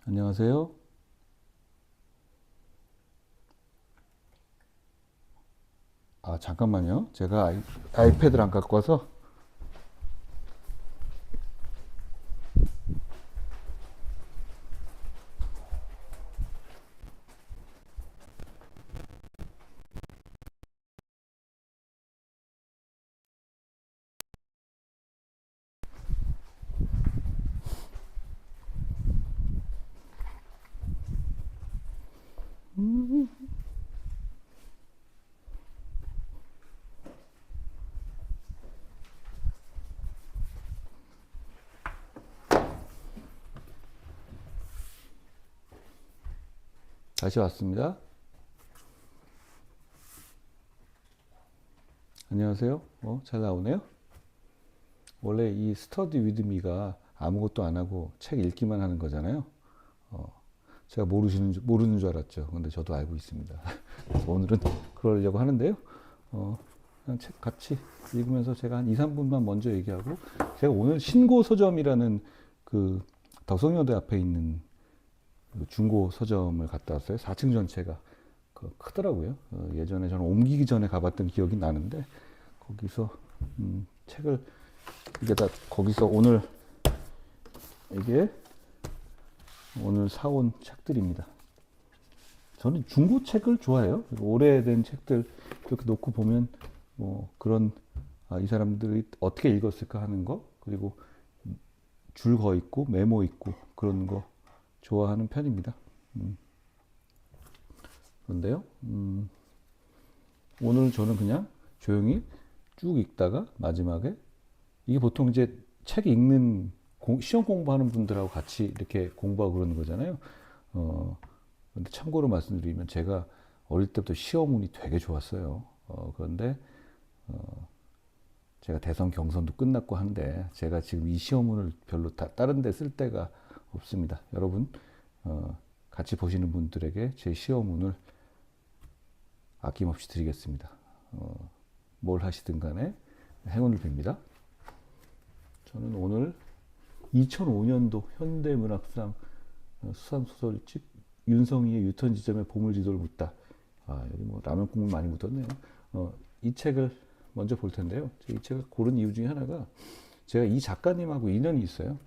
안녕하세요. 아, 잠깐만요. 제가 아이패드를 안 갖고 와서. 다시 왔습니다. 안녕하세요. 잘 나오네요. 원래 이 스터디 위드미가 아무것도 안 하고 책 읽기만 하는 거잖아요. 제가 모르는 줄 알았죠. 근데 저도 알고 있습니다. 그래서 오늘은 그러려고 하는데요. 그냥 책 같이 읽으면서 제가 한 2, 3분만 먼저 얘기하고, 제가 오늘 신고 서점이라는 그 덕성여대 앞에 있는 그 중고 서점을 갔다 왔어요. 4층 전체가 크더라고요. 예전에 저는 옮기기 전에 가봤던 기억이 나는데, 거기서 책을, 이게 다 거기서 이게 오늘 사온 책들입니다. 저는 중고책을 좋아해요. 오래된 책들 이렇게 놓고 보면 뭐 그런, 이 사람들이 어떻게 읽었을까 하는 거, 그리고 줄 거 있고 메모 있고 그런 거 좋아하는 편입니다. 그런데요, 오늘 저는 그냥 조용히 쭉 읽다가 마지막에, 이게 보통 이제 책 읽는 시험 공부하는 분들하고 같이 이렇게 공부하고 그러는 거잖아요. 근데 참고로 말씀드리면 제가 어릴 때부터 시험 운이 되게 좋았어요. 그런데 제가 대선 경선도 끝났고 한데 제가 지금 이 시험 운을 별로 다른 데 쓸 데가 없습니다. 여러분, 같이 보시는 분들에게 제 시험 운을 아낌없이 드리겠습니다. 뭘 하시든 간에 행운을 빕니다. 저는 오늘 2005년도 현대문학상 수상소설집 윤성희의 유턴 지점에 보물지도를 묻다. 여기 뭐 라면 국물 많이 묻었네요. 이 책을 먼저 볼 텐데요. 이 책을 고른 이유 중에 하나가, 제가 이 작가님하고 인연이 있어요.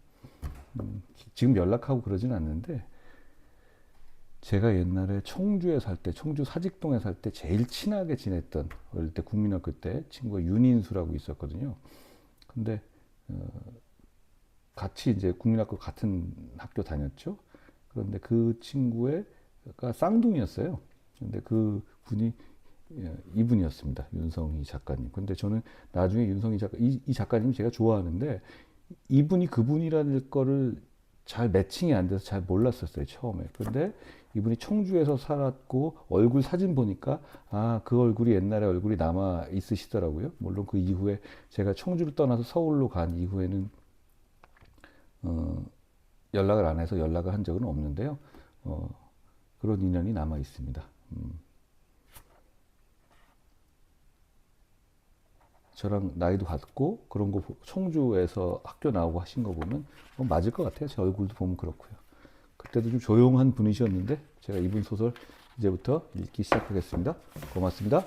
지금 연락하고 그러진 않는데, 제가 옛날에 청주에 살 때, 청주 사직동에 살 때 제일 친하게 지냈던, 어릴 때 국민학교 때 친구가 윤인수라고 있었거든요. 근데 같이 이제 국민학교 같은 학교 다녔죠. 그런데 그 친구가 쌍둥이였어요. 근데 그 분이 이분이었습니다. 윤성희 작가님. 근데 저는 나중에 윤성희 작가, 이 작가님 제가 좋아하는데, 이분이 그분이라는 거를 잘 매칭이 안 돼서 잘 몰랐었어요, 처음에. 근데 이분이 청주에서 살았고, 얼굴 사진 보니까, 그 얼굴이 옛날에 얼굴이 남아 있으시더라고요. 물론 그 이후에 제가 청주를 떠나서 서울로 간 이후에는 어, 연락을 안 해서 연락을 한 적은 없는데요. 어, 그런 인연이 남아 있습니다. 저랑 나이도 같고 그런 거 청주에서 학교 나오고 하신 거 보면 맞을 것 같아요. 제 얼굴도 보면 그렇고요. 그때도 좀 조용한 분이셨는데 제가 이분 소설 이제부터 읽기 시작하겠습니다. 고맙습니다.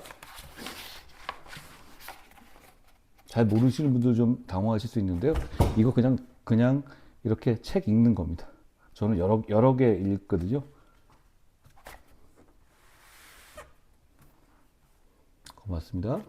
잘 모르시는 분들 좀 당황하실 수 있는데요. 이거 그냥 이렇게 책 읽는 겁니다. 저는 여러 개 읽거든요. 고맙습니다.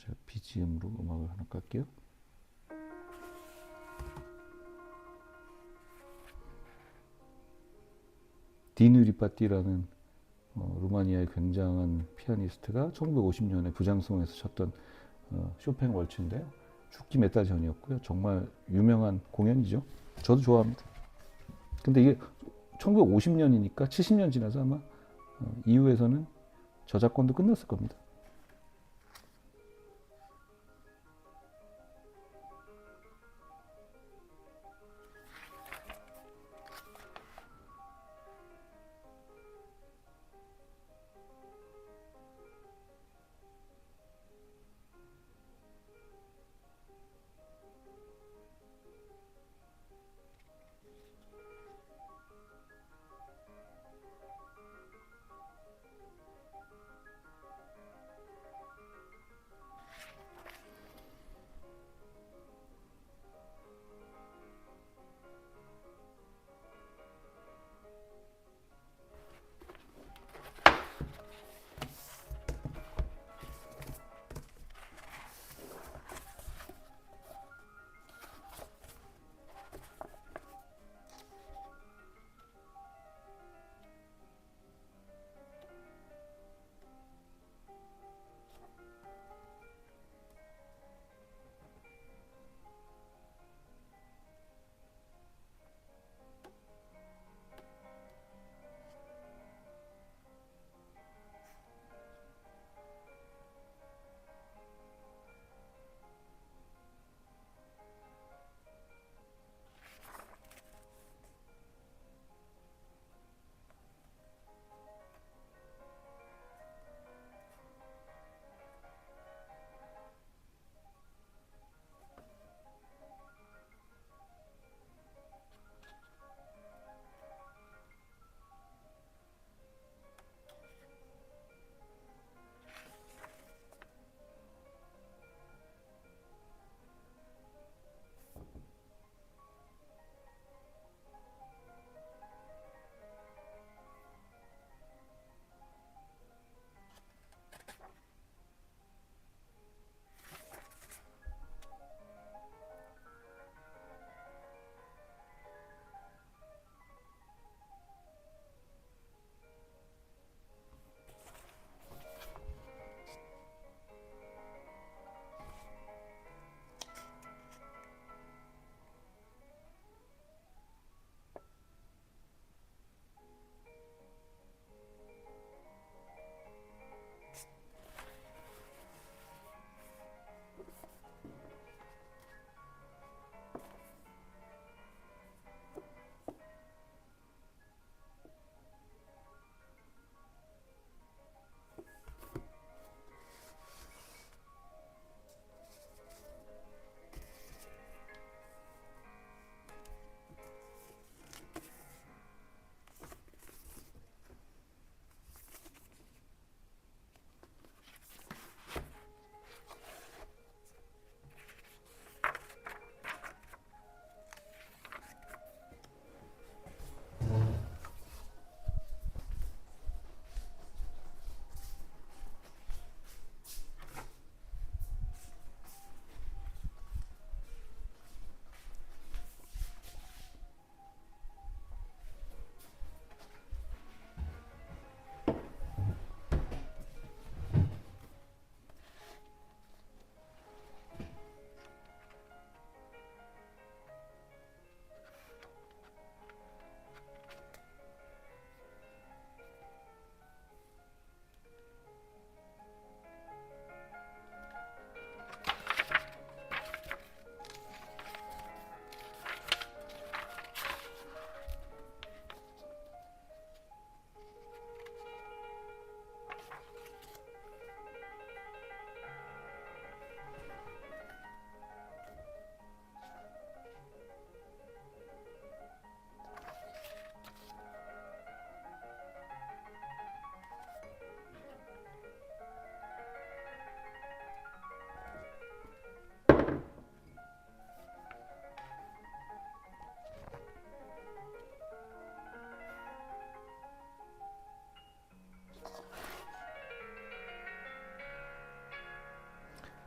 제가 BGM으로 음악을 하나 깔게요. 디누 리파티라는 루마니아의 굉장한 피아니스트가 1950년에 부장성에서 쳤던 쇼팽 월츠인데요. 죽기 몇 달 전이었고요. 정말 유명한 공연이죠. 저도 좋아합니다. 근데 이게 1950년이니까 70년 지나서 아마 이후에서는 저작권도 끝났을 겁니다.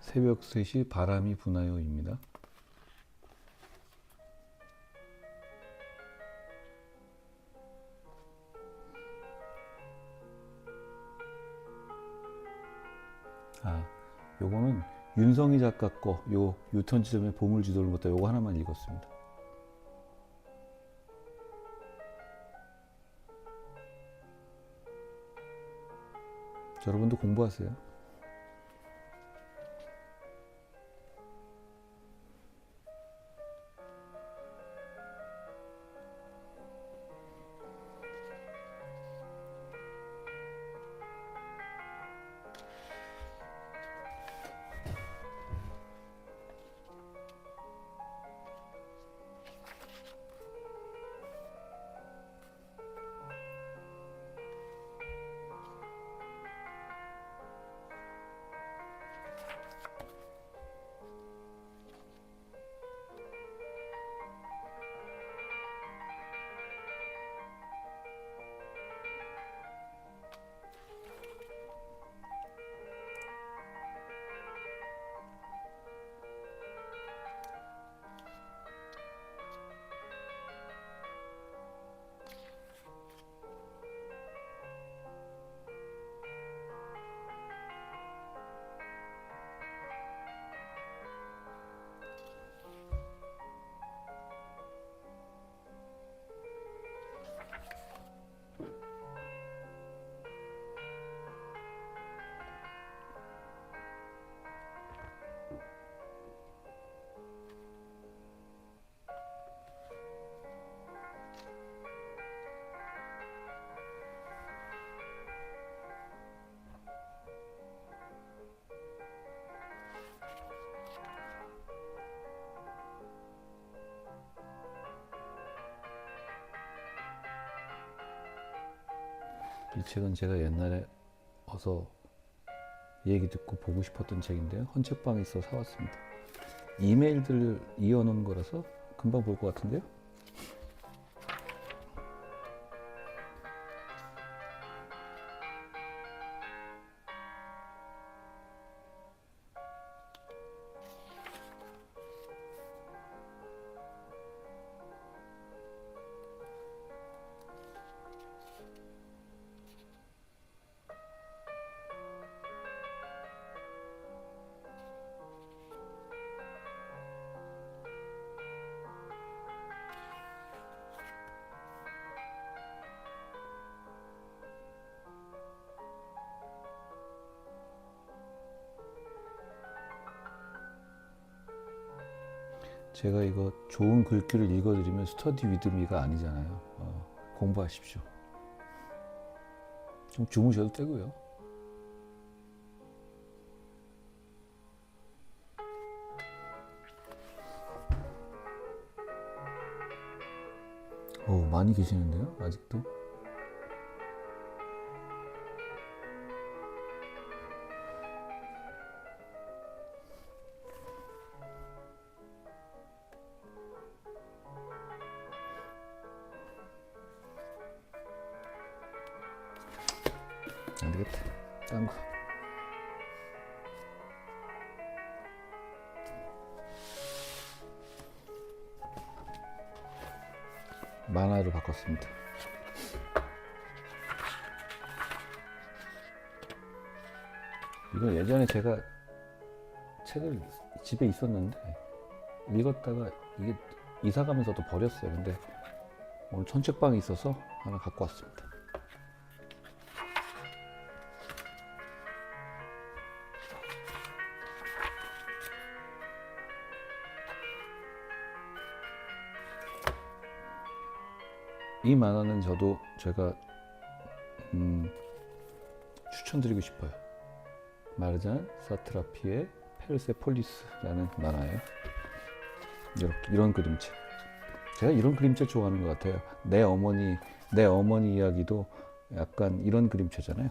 새벽 3시 바람이 부나요입니다. 아, 요거는 윤성희 작가 거, 요 유턴 지점의 보물 지도를 보다 요거 하나만 읽었습니다. 여러분도 공부하세요. 이 책은 제가 옛날에 어서 얘기 듣고 보고 싶었던 책인데요. 헌책방에 있어 사왔습니다. 이메일들 이어놓은 거라서 금방 볼 것 같은데요. 제가 이거 좋은 글귀를 읽어드리면 스터디 위드미가 아니잖아요. 공부하십시오. 좀 주무셔도 되고요. 많이 계시는데요, 아직도? 안 되겠다. 딴 거. 만화로 바꿨습니다. 이거 예전에 제가 책을 집에 있었는데 읽었다가 이게 이사 가면서 또 버렸어요. 근데 오늘 천책방에 있어서 하나 갖고 왔습니다. 이 만화는 제가 추천드리고 싶어요. 마르잔 사트라피의 페르세폴리스라는 만화예요. 이런 그림체. 제가 이런 그림체 좋아하는 것 같아요. 내 어머니 이야기도 약간 이런 그림체잖아요.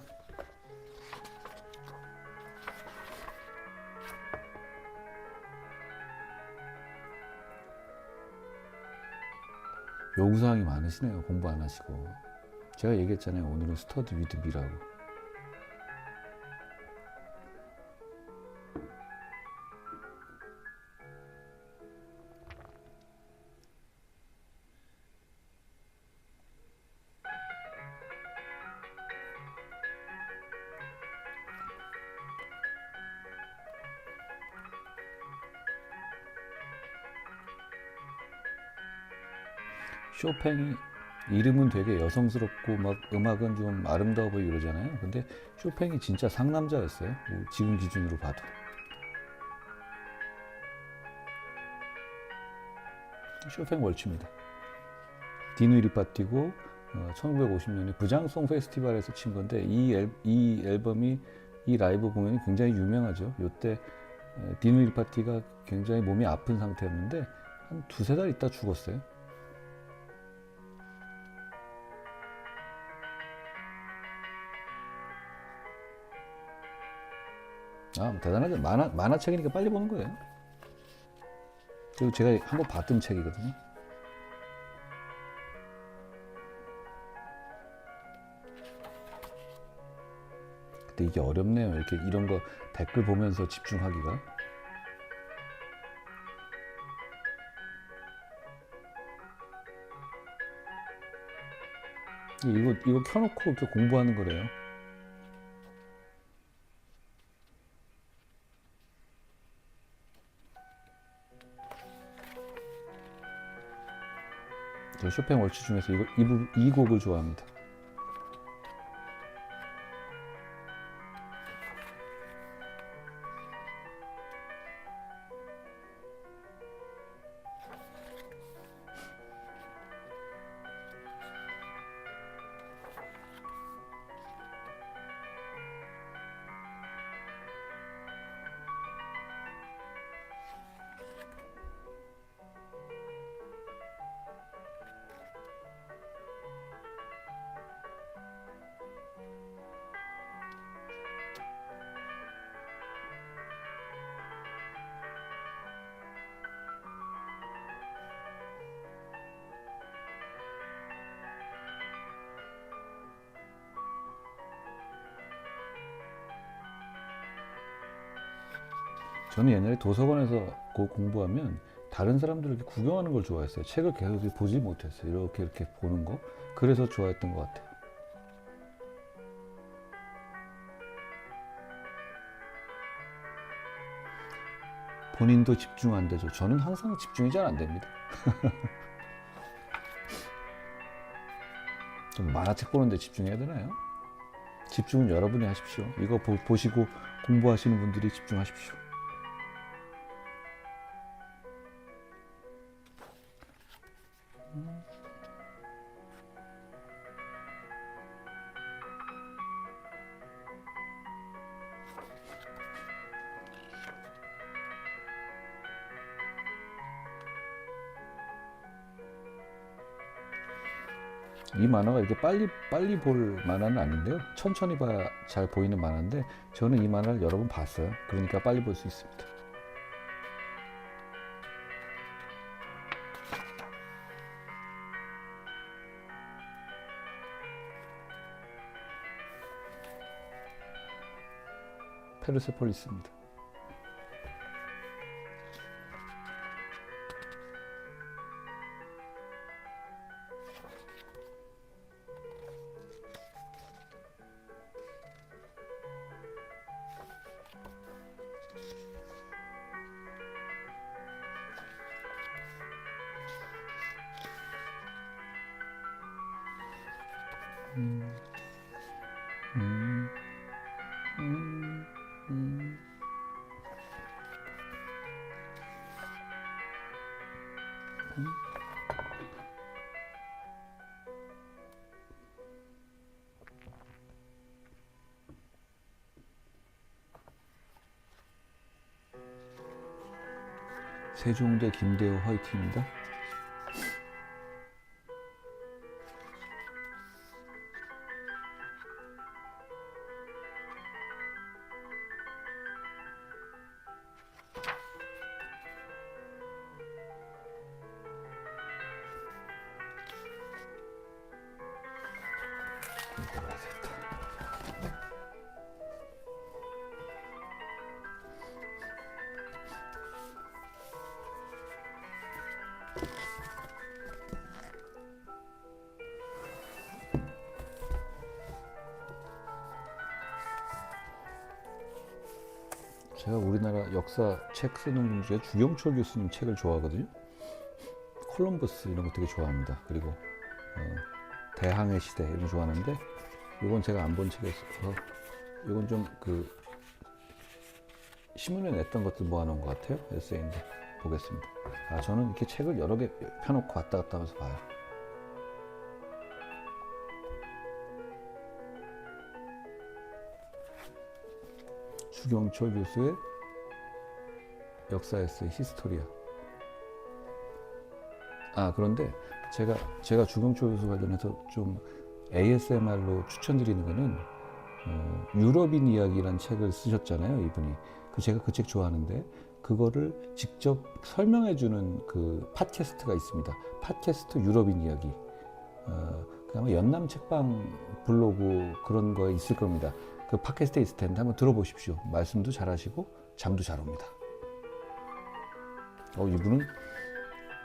요구사항이 많으시네요. 공부 안 하시고. 제가 얘기했잖아요. 오늘은 스터디 위드 미라고. 쇼팽이 이름은 되게 여성스럽고 막 음악은 좀 아름다워 보이고 이러잖아요. 근데 쇼팽이 진짜 상남자였어요. 뭐 지금 기준으로 봐도. 쇼팽 월츠입니다. 디누이 리파티고 1950년에 부장송 페스티벌에서 친 건데 이 앨범이 이 라이브 공연이 굉장히 유명하죠. 이때 디누이 리파티가 굉장히 몸이 아픈 상태였는데 한 두세 달 있다 죽었어요. 아, 대단하죠. 만화책이니까 빨리 보는 거예요. 그리고 제가 한번 봤던 책이거든요. 근데 이게 어렵네요. 이렇게 이런 거 댓글 보면서 집중하기가. 이거 켜놓고 이렇게 공부하는 거래요. 저 쇼팽 월츠 중에서 이 곡을 좋아합니다. 저는 옛날에 도서관에서 공부하면 다른 사람들을 이렇게 구경하는 걸 좋아했어요. 책을 계속 보지 못했어요. 이렇게 보는 거. 그래서 좋아했던 것 같아요. 본인도 집중 안 되죠. 저는 항상 집중이 잘 안 됩니다. 좀 만화책 보는데 집중해야 되나요? 집중은 여러분이 하십시오. 이거 보시고 공부하시는 분들이 집중하십시오. 이 만화가 이렇게 빨리 볼 만화는 아닌데요. 천천히 봐야 잘 보이는 만화인데 저는 이 만화를 여러 번 봤어요. 그러니까 빨리 볼 수 있습니다. 페르세폴리스입니다. 세종대 김대호 화이팅입니다. 제가 우리나라 역사 책 쓰는 분 중에 주경철 교수님 책을 좋아하거든요. 콜럼버스 이런 거 되게 좋아합니다. 그리고 대항해 시대 이런 거 좋아하는데 이건 제가 안 본 책이어서 이건 좀 그 신문에 냈던 것들 모아놓은 것 같아요. 에세이인데 보겠습니다. 저는 이렇게 책을 여러 개 펴놓고 왔다 갔다 하면서 봐요. 주경철 교수의 역사 에세이 히스토리아. 그런데 제가 주경철 교수 관련해서 좀 ASMR로 추천드리는 거는 유럽인 이야기라는 책을 쓰셨잖아요, 이분이. 제가 그 책 좋아하는데 그거를 직접 설명해 주는 그 팟캐스트가 있습니다. 팟캐스트 유럽인 이야기. 아마 연남 책방 블로그 그런 거 있을 겁니다. 그 팟캐스트에 있을 텐데 한번 들어보십시오. 말씀도 잘하시고 잠도 잘 옵니다. 이분은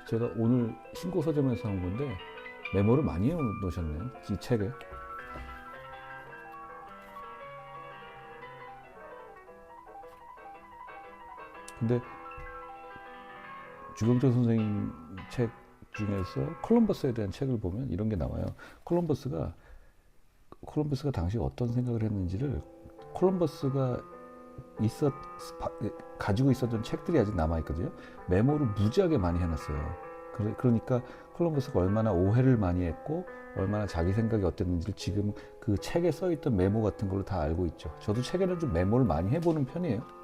제가 오늘 신고 서점에서 산 건데 메모를 많이 해 놓으셨네요. 이 책에. 근데 주경철 선생님 책 중에서 콜럼버스에 대한 책을 보면 이런 게 나와요. 콜럼버스가 당시 어떤 생각을 했는지를 콜럼버스가 가지고 있었던 책들이 아직 남아있거든요. 메모를 무지하게 많이 해놨어요. 그러니까 콜럼버스가 얼마나 오해를 많이 했고 얼마나 자기 생각이 어땠는지를 지금 그 책에 써있던 메모 같은 걸로 다 알고 있죠. 저도 책에는 좀 메모를 많이 해보는 편이에요.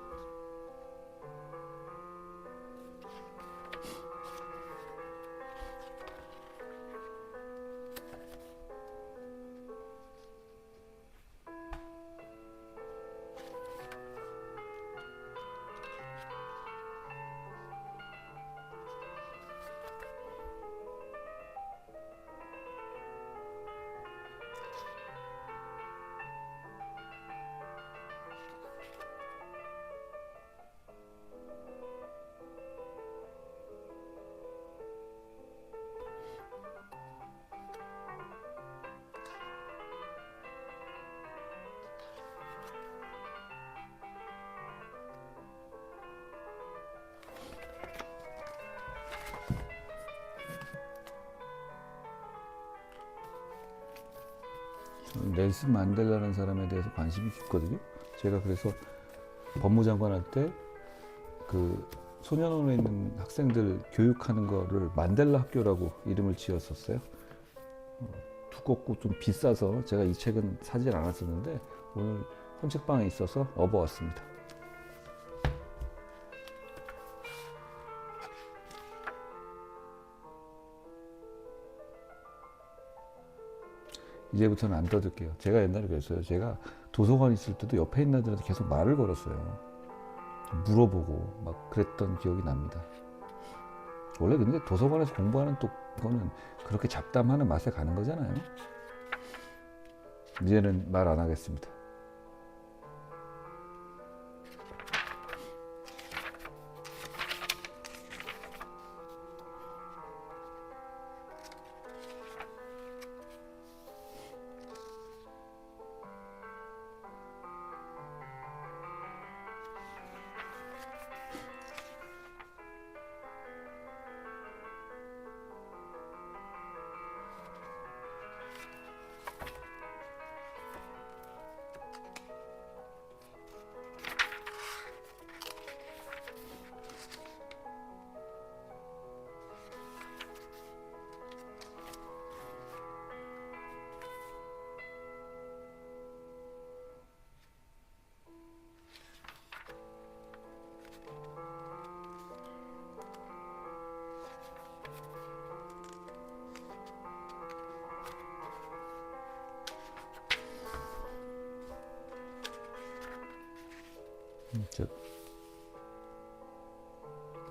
넬슨 만델라라는 사람에 대해서 관심이 깊거든요. 제가 그래서 법무장관 할 때 그 소년원에 있는 학생들 교육하는 거를 만델라 학교라고 이름을 지었었어요. 두껍고 좀 비싸서 제가 이 책은 사질 않았었는데 오늘 홈책방에 있어서 업어왔습니다. 이제부터는 안 떠들게요. 제가 옛날에 그랬어요. 제가 도서관 있을 때도 옆에 있는 애들한테 계속 말을 걸었어요. 물어보고 막 그랬던 기억이 납니다. 원래 근데 도서관에서 공부하는 또 거는 그렇게 잡담하는 맛에 가는 거잖아요. 이제는 말 안 하겠습니다.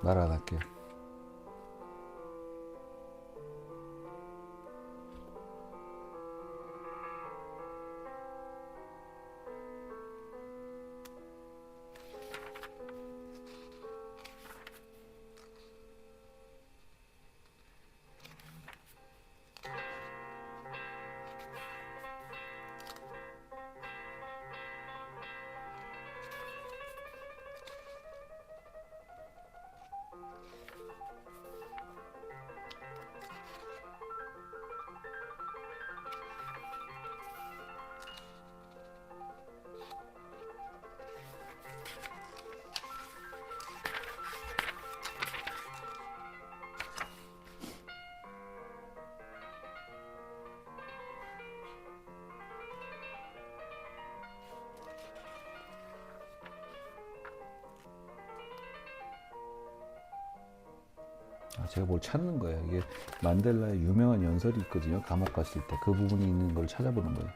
말 안 할게요. 제가 뭘 찾는 거예요. 이게 만델라의 유명한 연설이 있거든요. 감옥 갔을 때 그 부분이 있는 걸 찾아보는 거예요.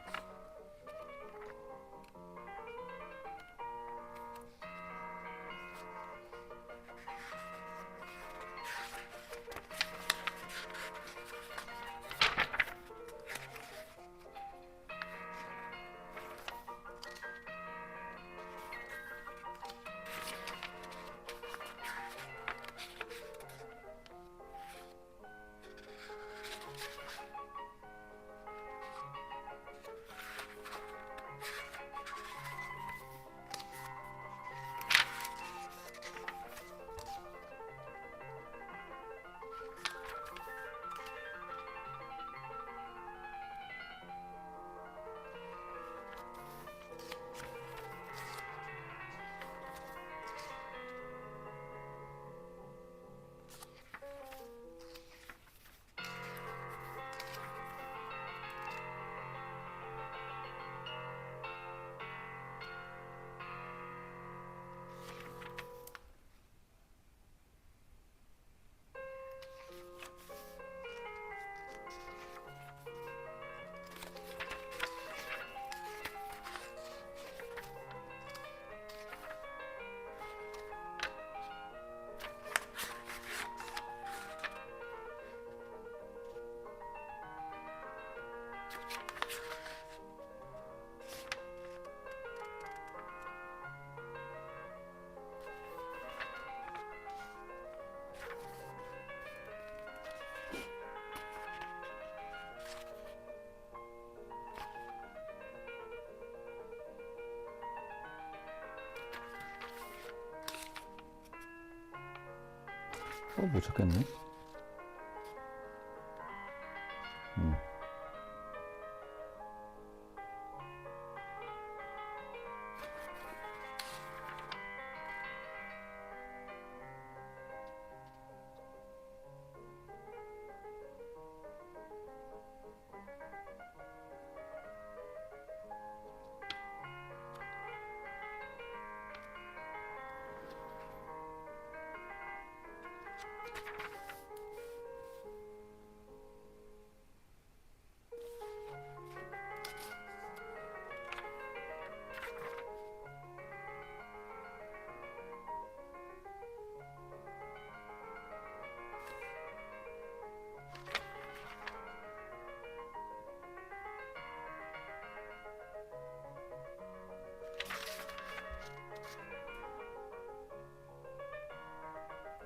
못 찾겠네.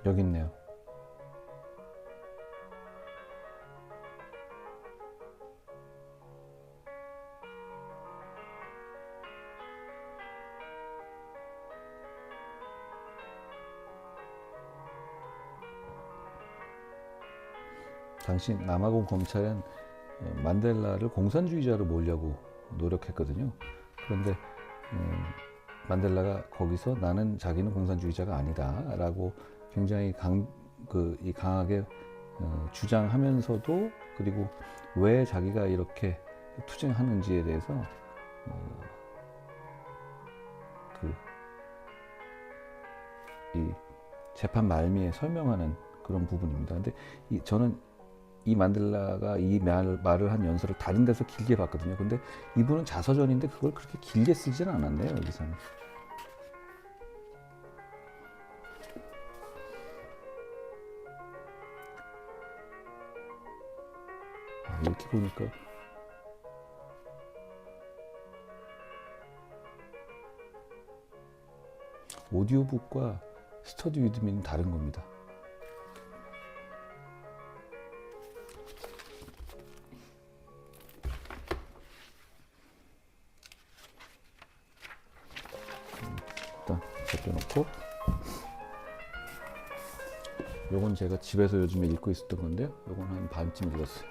여기 있네요. 당시 남아공 검찰은 만델라를 공산주의자로 몰려고 노력했거든요. 그런데 만델라가 거기서 나는 자기는 공산주의자가 아니다라고 굉장히 강하게 주장하면서도, 그리고 왜 자기가 이렇게 투쟁하는지에 대해서 이 재판 말미에 설명하는 그런 부분입니다. 근데 저는 이 만델라가 이 말을 한 연설을 다른 데서 길게 봤거든요. 근데 이분은 자서전인데 그걸 그렇게 길게 쓰지는 않았네요, 여기서는. 이렇게 보니까 오디오북과 스터디 위드미는 다른 겁니다. 일단 벗겨놓고, 요건 제가 집에서 요즘에 읽고 있었던 건데요. 요건 한 반쯤 읽었어요.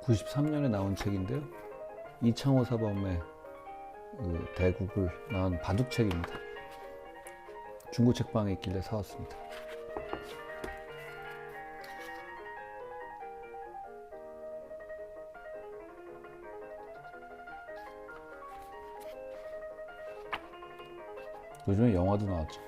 (93년에) 나온 책인데요. 이창호 사범의 그 대국을 나온 바둑책입니다. 중고책방에 있길래 사왔습니다. 요즘에 영화도 나왔죠.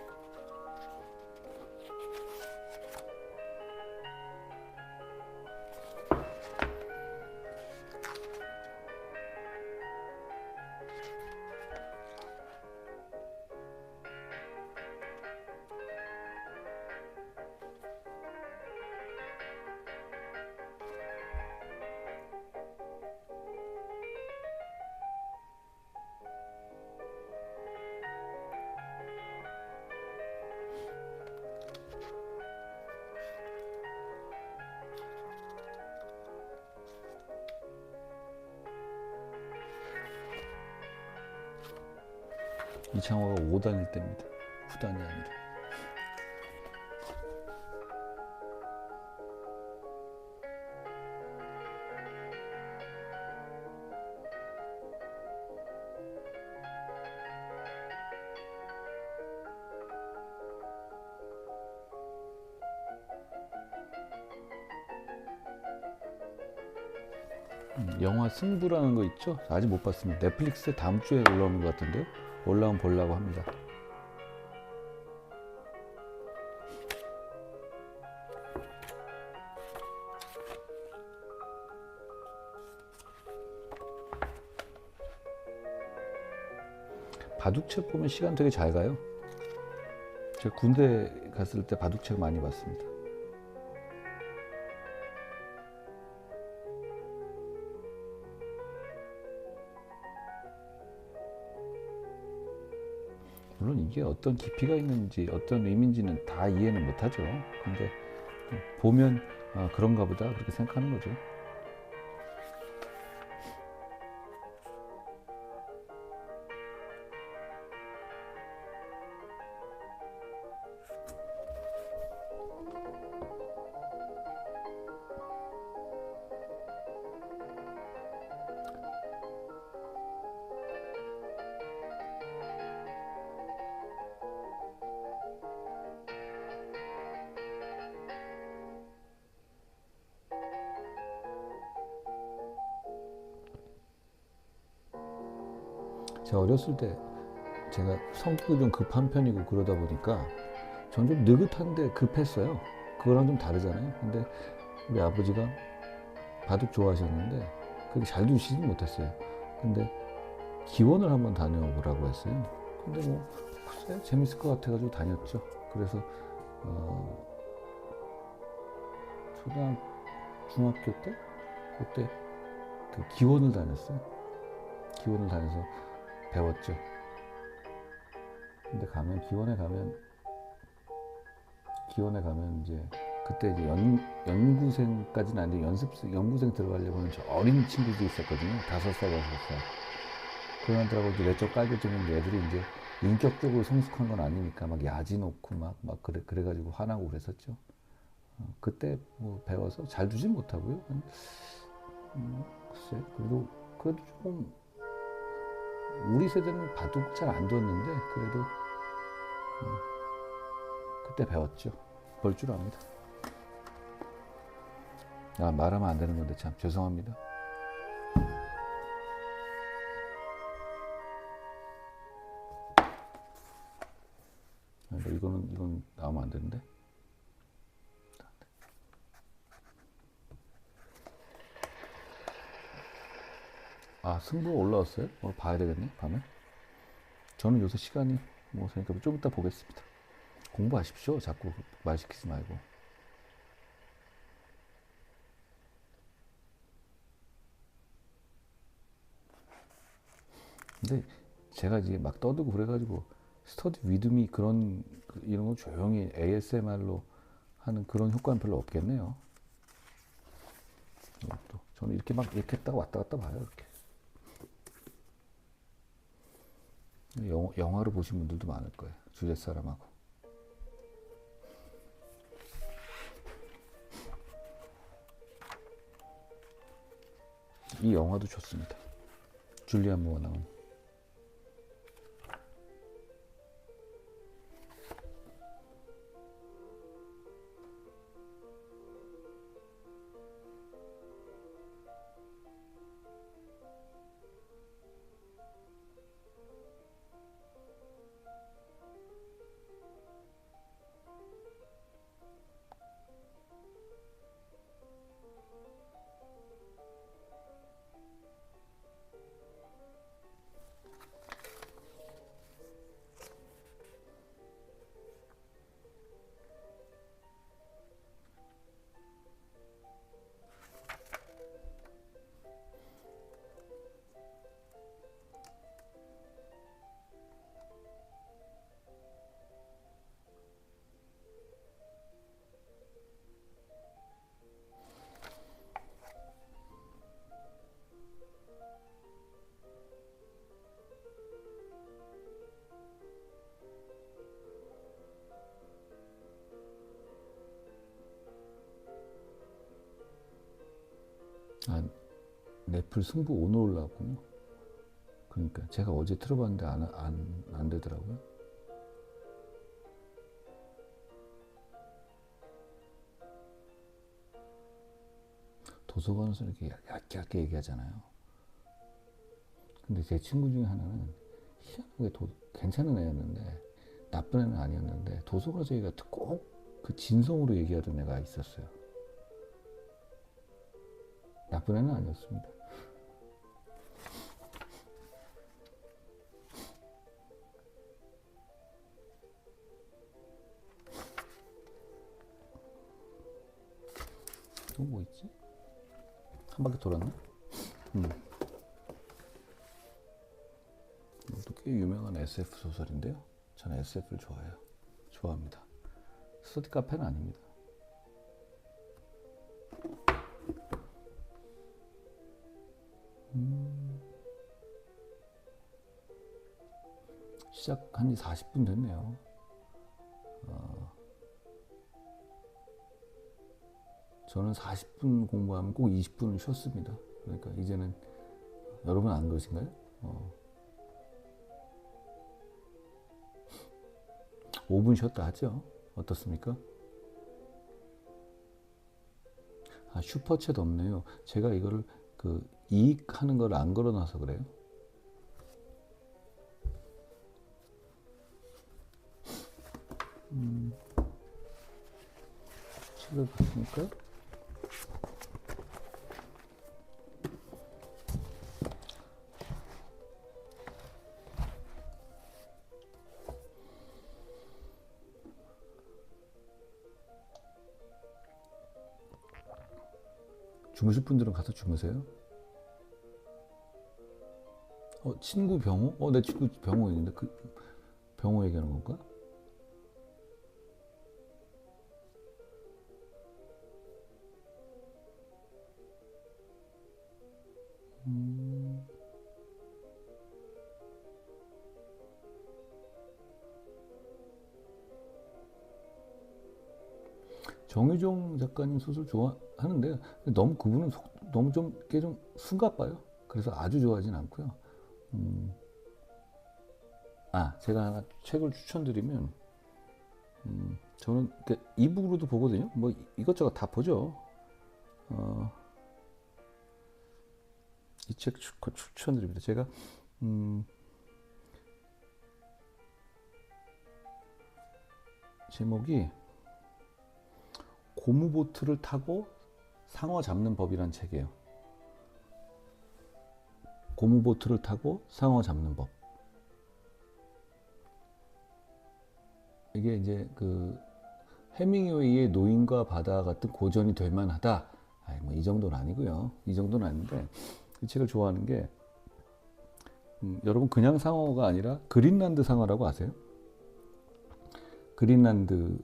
이창호가 5단일 때입니다. 9단이 아니라. 영화 승부라는 거 있죠? 아직 못 봤습니다. 넷플릭스에 다음 주에 올라오는 것 같은데요. 올라오면 보려고 합니다. 바둑책 보면 시간 되게 잘 가요. 제가 군대 갔을 때 바둑책 많이 봤습니다. 물론 이게 어떤 깊이가 있는지 어떤 의미인지는 다 이해는 못하죠. 근데 보면 아, 그런가 보다 그렇게 생각하는 거죠. 제가 어렸을 때 제가 성격이 좀 급한 편이고 그러다 보니까 전 좀 느긋한데 급했어요. 그거랑 좀 다르잖아요. 근데 우리 아버지가 바둑 좋아하셨는데 그렇게 잘 두시진 못했어요. 근데 기원을 한번 다녀보라고 했어요. 근데 뭐 글쎄 재밌을 것 같아가지고 다녔죠. 그래서 중학교 때 그때 그 기원을 다녔어요. 기원을 다녀서 배웠죠. 근데 기원에 가면 이제 그때 이제 연구생까지는 아닌데 연구생 들어가려면 저 어린 친구들이 있었거든요. 5살, 6살. 그런 애들하고 이제 내적 깔겨지는 애들이 이제 인격적으로 성숙한 건 아니니까 막 야지 놓고 막 그래가지고 화나고 그랬었죠. 그때 뭐 배워서 잘 두진 못하고요. 글쎄, 그래도 조금 우리 세대는 바둑 잘 안 뒀는데 그래도 그때 배웠죠. 볼 줄 압니다. 말하면 안 되는 건데 참 죄송합니다. 이건 나오면 안 되는데. 승부 올라왔어요? 봐야 되겠네, 밤에. 저는 요새 시간이 뭐 그러니까 좀 이따 보겠습니다. 공부하십시오. 자꾸 말 시키지 말고. 근데 제가 이제 막 떠들고 그래가지고 스터디 위드미 이런 거 조용히 ASMR로 하는 그런 효과는 별로 없겠네요. 또 저는 이렇게 했다가 왔다 갔다 봐요. 이렇게. 영화로 보신 분들도 많을 거예요. 주제 사람하고. 이 영화도 좋습니다. 줄리안 무어 나온. 넷플 승부 오늘 올라왔군요. 그러니까 제가 어제 틀어봤는데 안 되더라고요. 도서관에서 이렇게 얇게 얘기하잖아요. 근데 제 친구 중에 하나는 희한하게 괜찮은 애였는데 나쁜 애는 아니었는데 도서관에서 얘기가 꼭 그 진성으로 얘기하던 애가 있었어요. 나쁜 애는 아니었습니다. 이거 뭐 있지? 한 바퀴 돌았나? 이것도 꽤 유명한 SF 소설인데요. 저는 SF를 좋아합니다. 스터디 카페는 아닙니다. 시작한 지 40분 됐네요. 저는 40분 공부하면 꼭 20분을 쉬었습니다. 그러니까 이제는 여러분 안 그러신가요? 5분 쉬었다 하죠. 어떻습니까? 슈퍼챗 없네요. 제가 이거를 이익하는 걸 안 걸어놔서 그래요. 책을 봤으니까 주무실 분들은 가서 주무세요. 친구 병호? 내 친구 병호 있는데 병호 얘기하는 건가? 정유정 작가님 소설 좋아하는데 너무 그분은 너무 좀 이렇게 좀 숨가빠요. 그래서 아주 좋아하진 않고요. 제가 하나 책을 추천드리면 저는 이북으로도 보거든요. 뭐 이것저것 다 보죠. 이 책 추천드립니다. 제가 제목이 고무보트를 타고 상어 잡는 법이란 책이에요. 고무보트를 타고 상어 잡는 법. 이게 이제 그 해밍웨이의 노인과 바다 같은 고전이 될 만하다. 뭐 이 정도는 아니고요. 이 정도는 아닌데 이 책을 좋아하는 게 여러분 그냥 상어가 아니라 그린란드 상어라고 아세요? 그린란드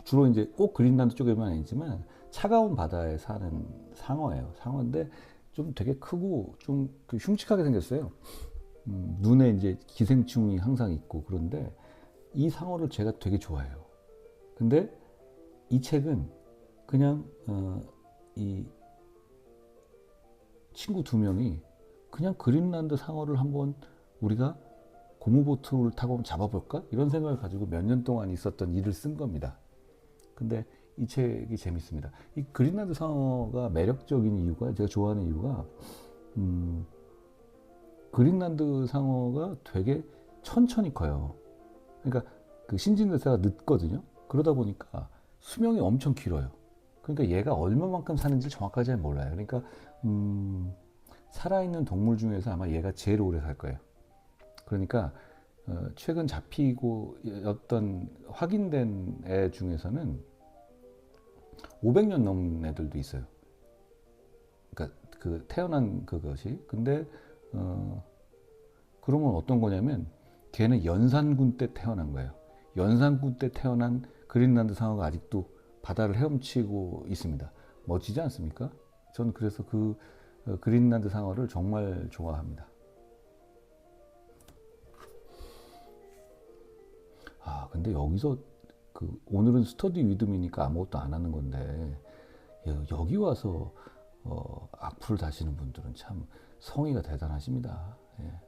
주로 이제 꼭 그린란드 쪽에만 아니지만 차가운 바다에 사는 상어예요. 상어인데 좀 되게 크고 좀 흉측하게 생겼어요. 눈에 이제 기생충이 항상 있고 그런데 이 상어를 제가 되게 좋아해요. 근데 이 책은 그냥 이 친구 두 명이 그냥 그린란드 상어를 한번 우리가 고무보트를 타고 한번 잡아볼까? 이런 생각을 가지고 몇 년 동안 있었던 일을 쓴 겁니다. 근데 이 책이 재밌습니다. 이 그린란드 상어가 매력적인 이유가, 제가 좋아하는 이유가 그린란드 상어가 되게 천천히 커요. 그러니까 그 신진대사가 늦거든요. 그러다 보니까 수명이 엄청 길어요. 그러니까 얘가 얼마만큼 사는지 정확하게 잘 몰라요. 그러니까 살아있는 동물 중에서 아마 얘가 제일 오래 살 거예요. 그러니까 최근 잡히고 어떤 확인된 애 중에서는 500년 넘는 애들도 있어요. 그러니까 그 태어난 그것이. 근데 그러면 어떤 거냐면 걔는 연산군 때 태어난 거예요. 연산군 때 태어난 그린란드 상어가 아직도 바다를 헤엄치고 있습니다. 멋지지 않습니까? 저는 그래서 그 그린란드 상어를 정말 좋아합니다. 근데 여기서 오늘은 스터디 위드미니까 아무것도 안 하는 건데 여기 와서 악플 다시는 분들은 참 성의가 대단하십니다. 예.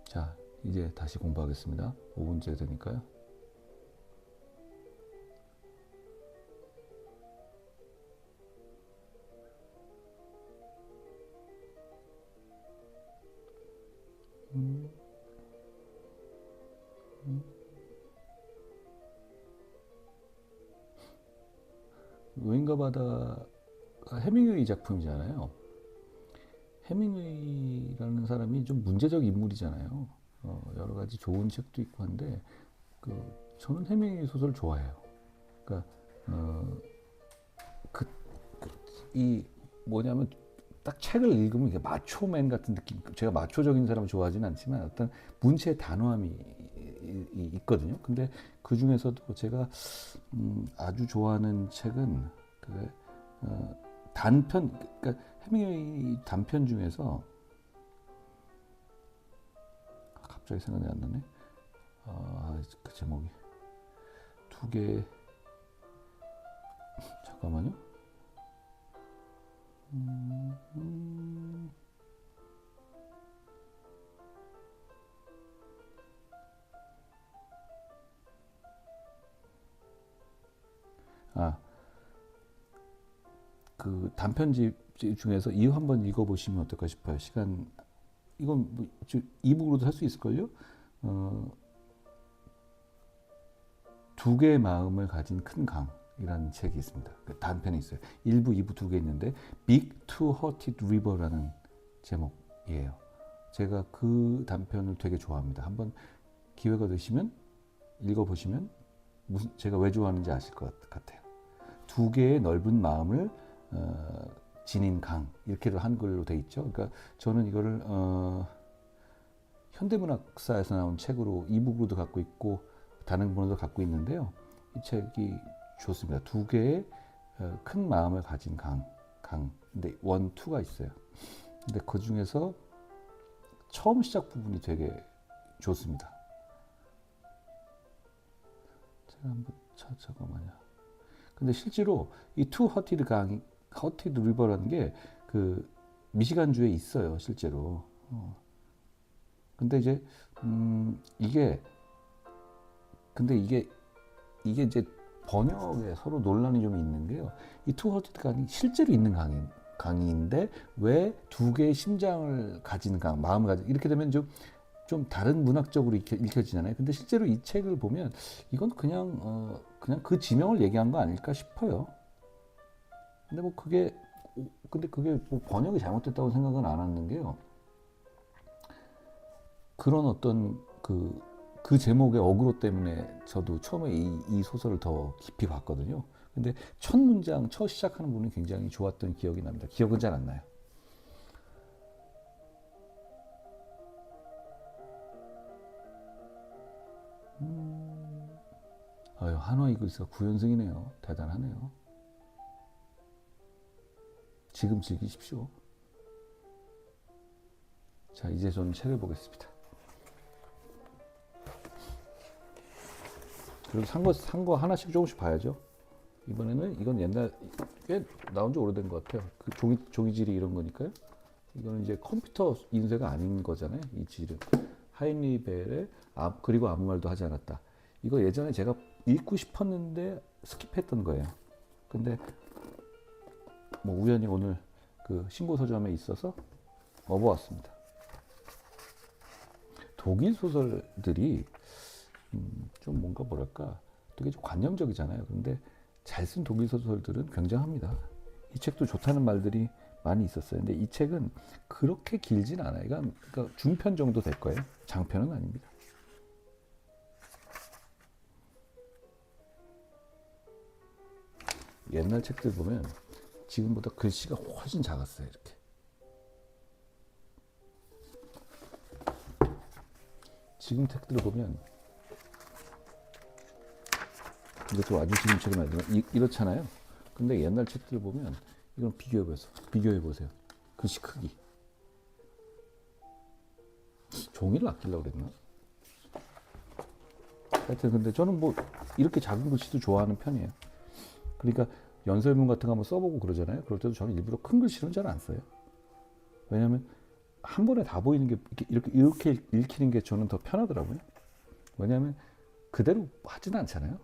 자, 이제 다시 공부하겠습니다. 5분째 되니까요. 노인과 바다가 해밍웨이 작품이잖아요. 해밍웨이라는 사람이 좀 문제적 인물이잖아요. 여러 가지 좋은 책도 있고 한데 저는 해밍웨이 소설 좋아해요. 그러니까 이 뭐냐면 딱 책을 읽으면 이게 마초맨 같은 느낌. 제가 마초적인 사람을 좋아하지는 않지만 어떤 문체의 단호함이 있거든요. 근데 그 중에서도 제가 아주 좋아하는 책은 단편, 그러니까 해밍웨이 단편 중에서 갑자기 생각이 안 나네. 그 제목이 두 개. 잠깐만요. 그 단편집 중에서 이거 한번 읽어보시면 어떨까 싶어요. 이건 뭐 이북으로도 할 수 있을걸요? 두 개의 마음을 가진 큰 강이라는 책이 있습니다. 그 단편이 있어요. 1부, 2부 두 개 있는데 Big Two-Hearted River라는 제목이에요. 제가 그 단편을 되게 좋아합니다. 한번 기회가 되시면 읽어보시면 제가 왜 좋아하는지 아실 것 같아요. 두 개의 넓은 마음을 지닌 강, 이렇게도 한글로 돼 있죠. 그러니까 저는 이거를 현대문학사에서 나온 책으로 이북으로도 갖고 있고 다른 번호도 갖고 있는데요. 이 책이 좋습니다. 두 개의 큰 마음을 가진 강. 근데 1, 2가 있어요. 근데 그 중에서 처음 시작 부분이 되게 좋습니다. 잠깐만요. 근데 실제로 이 투 허티드 강, 허티드 리버라는 게 그 미시간주에 있어요, 실제로. 근데 이제 이게 근데 이게 이제 번역에 서로 논란이 좀 있는 게요. 이 투 허티드 강이 실제로 있는 강인데 왜 두 개의 심장을 가진 강, 마음을 가진 이렇게 되면 좀 다른 문학적으로 읽혀지잖아요. 근데 실제로 이 책을 보면 이건 그냥 그 지명을 얘기한 거 아닐까 싶어요. 근데 그게 뭐 번역이 잘못됐다고 생각은 안 하는 게요. 그런 어떤 그 제목의 어그로 때문에 저도 처음에 이 소설을 더 깊이 봤거든요. 근데 첫 문장, 첫 시작하는 부분이 굉장히 좋았던 기억이 납니다. 기억은 잘 안 나요. 아유, 한화 이글스가 9연승이네요. 대단하네요. 지금 즐기십시오. 자, 이제 저는 책을 보겠습니다. 그리고 산 거 하나씩 조금씩 봐야죠. 이번에는 이건 옛날 꽤 나온 지 오래된 것 같아요. 그 종이질이 이런 거니까요. 이거는 이제 컴퓨터 인쇄가 아닌 거잖아요. 이 질은 하임리 벨의 그리고 아무 말도 하지 않았다. 이거 예전에 제가 읽고 싶었는데 스킵했던 거예요. 근데 뭐 우연히 오늘 그 신고 서점에 있어서 먹어왔습니다. 독일 소설들이 좀 뭔가 뭐랄까 되게 좀 관념적이잖아요. 근데 잘 쓴 독일 소설들은 굉장합니다. 이 책도 좋다는 말들이 많이 있었어요. 근데 이 책은 그렇게 길진 않아요. 그러니까 중편 정도 될 거예요. 장편은 아닙니다. 옛날 책들 보면 지금보다 글씨가 훨씬 작았어요. 이렇게. 지금 책들을 보면 이것도 아주 지금 책은 아니지만 이렇잖아요. 근데 옛날 책들을 보면 이건 비교해 보세요. 글씨 크기. 종이를 아끼려고 그랬나? 하여튼 근데 저는 뭐 이렇게 작은 글씨도 좋아하는 편이에요. 그러니까 연설문 같은 거 한번 써보고 그러잖아요. 그럴 때도 저는 일부러 큰 글씨는 잘 안 써요. 왜냐하면 한 번에 다 보이는 게 이렇게 읽히는 게 저는 더 편하더라고요. 왜냐하면 그대로 하지는 않잖아요.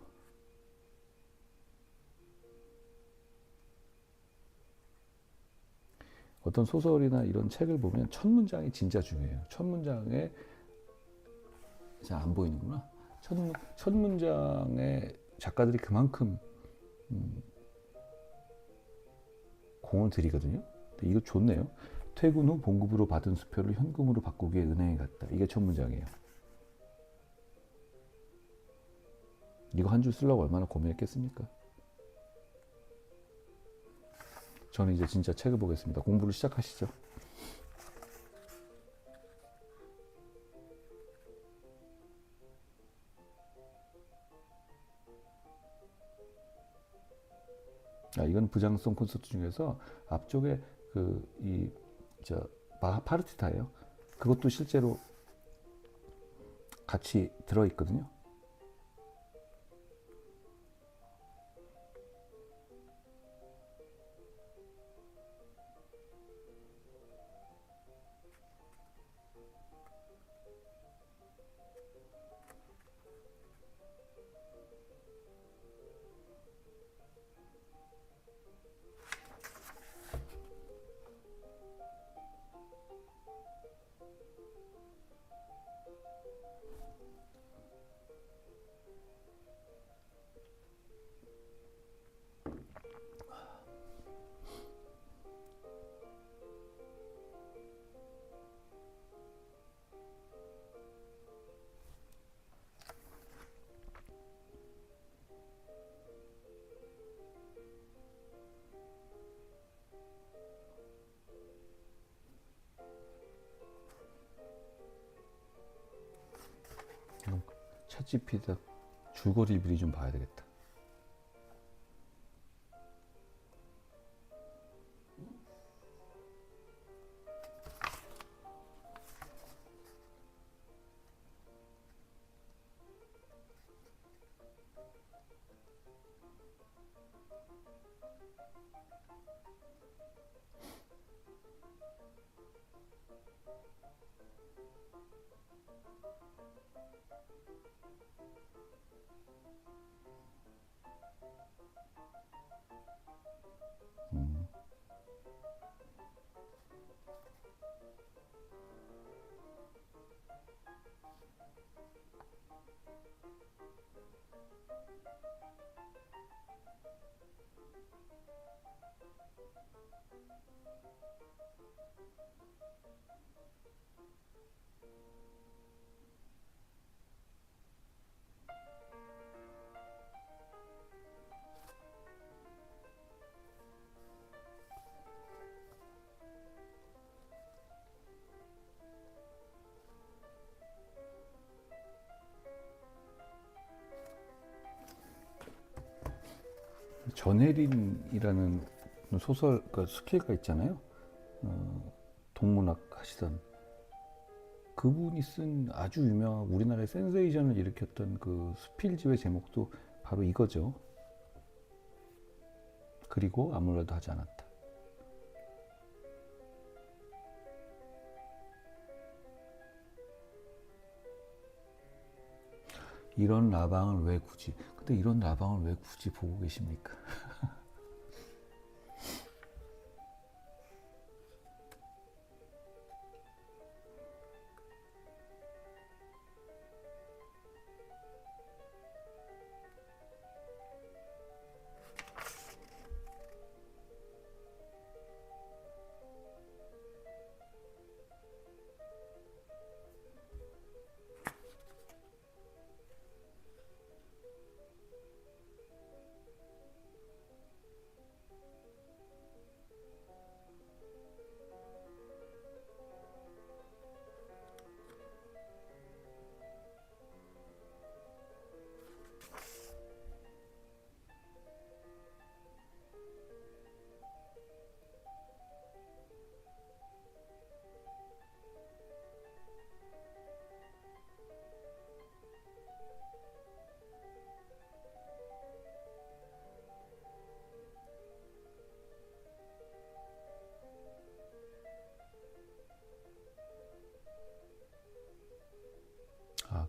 어떤 소설이나 이런 책을 보면 첫 문장이 진짜 중요해요. 첫 문장에 잘 안 보이는구나. 첫 문장에 작가들이 그만큼 공을 들이거든요. 근데 이거 좋네요. 퇴근 후 봉급으로 받은 수표를 현금으로 바꾸기에 은행에 갔다. 이게 첫 문장이에요. 이거 한 줄 쓰려고 얼마나 고민했겠습니까? 저는 이제 진짜 책을 보겠습니다. 공부를 시작하시죠. 이건 부장성 콘서트 중에서 앞쪽에 마하파르티타예요. 그것도 실제로 같이 들어있거든요. 챗GPT 줄거리 미리 좀 봐야 되겠다. 음. 전혜린이라는 소설 그 스킬가 있잖아요. 동문학 하시던 그분이 쓴 아주 유명한 우리나라의 센세이션을 일으켰던 그 수필집의 제목도 바로 이거죠. 그리고 아무 말도 하지 않았다. 이런 라방을 왜 굳이? 근데 이런 라방을 왜 굳이 보고 계십니까?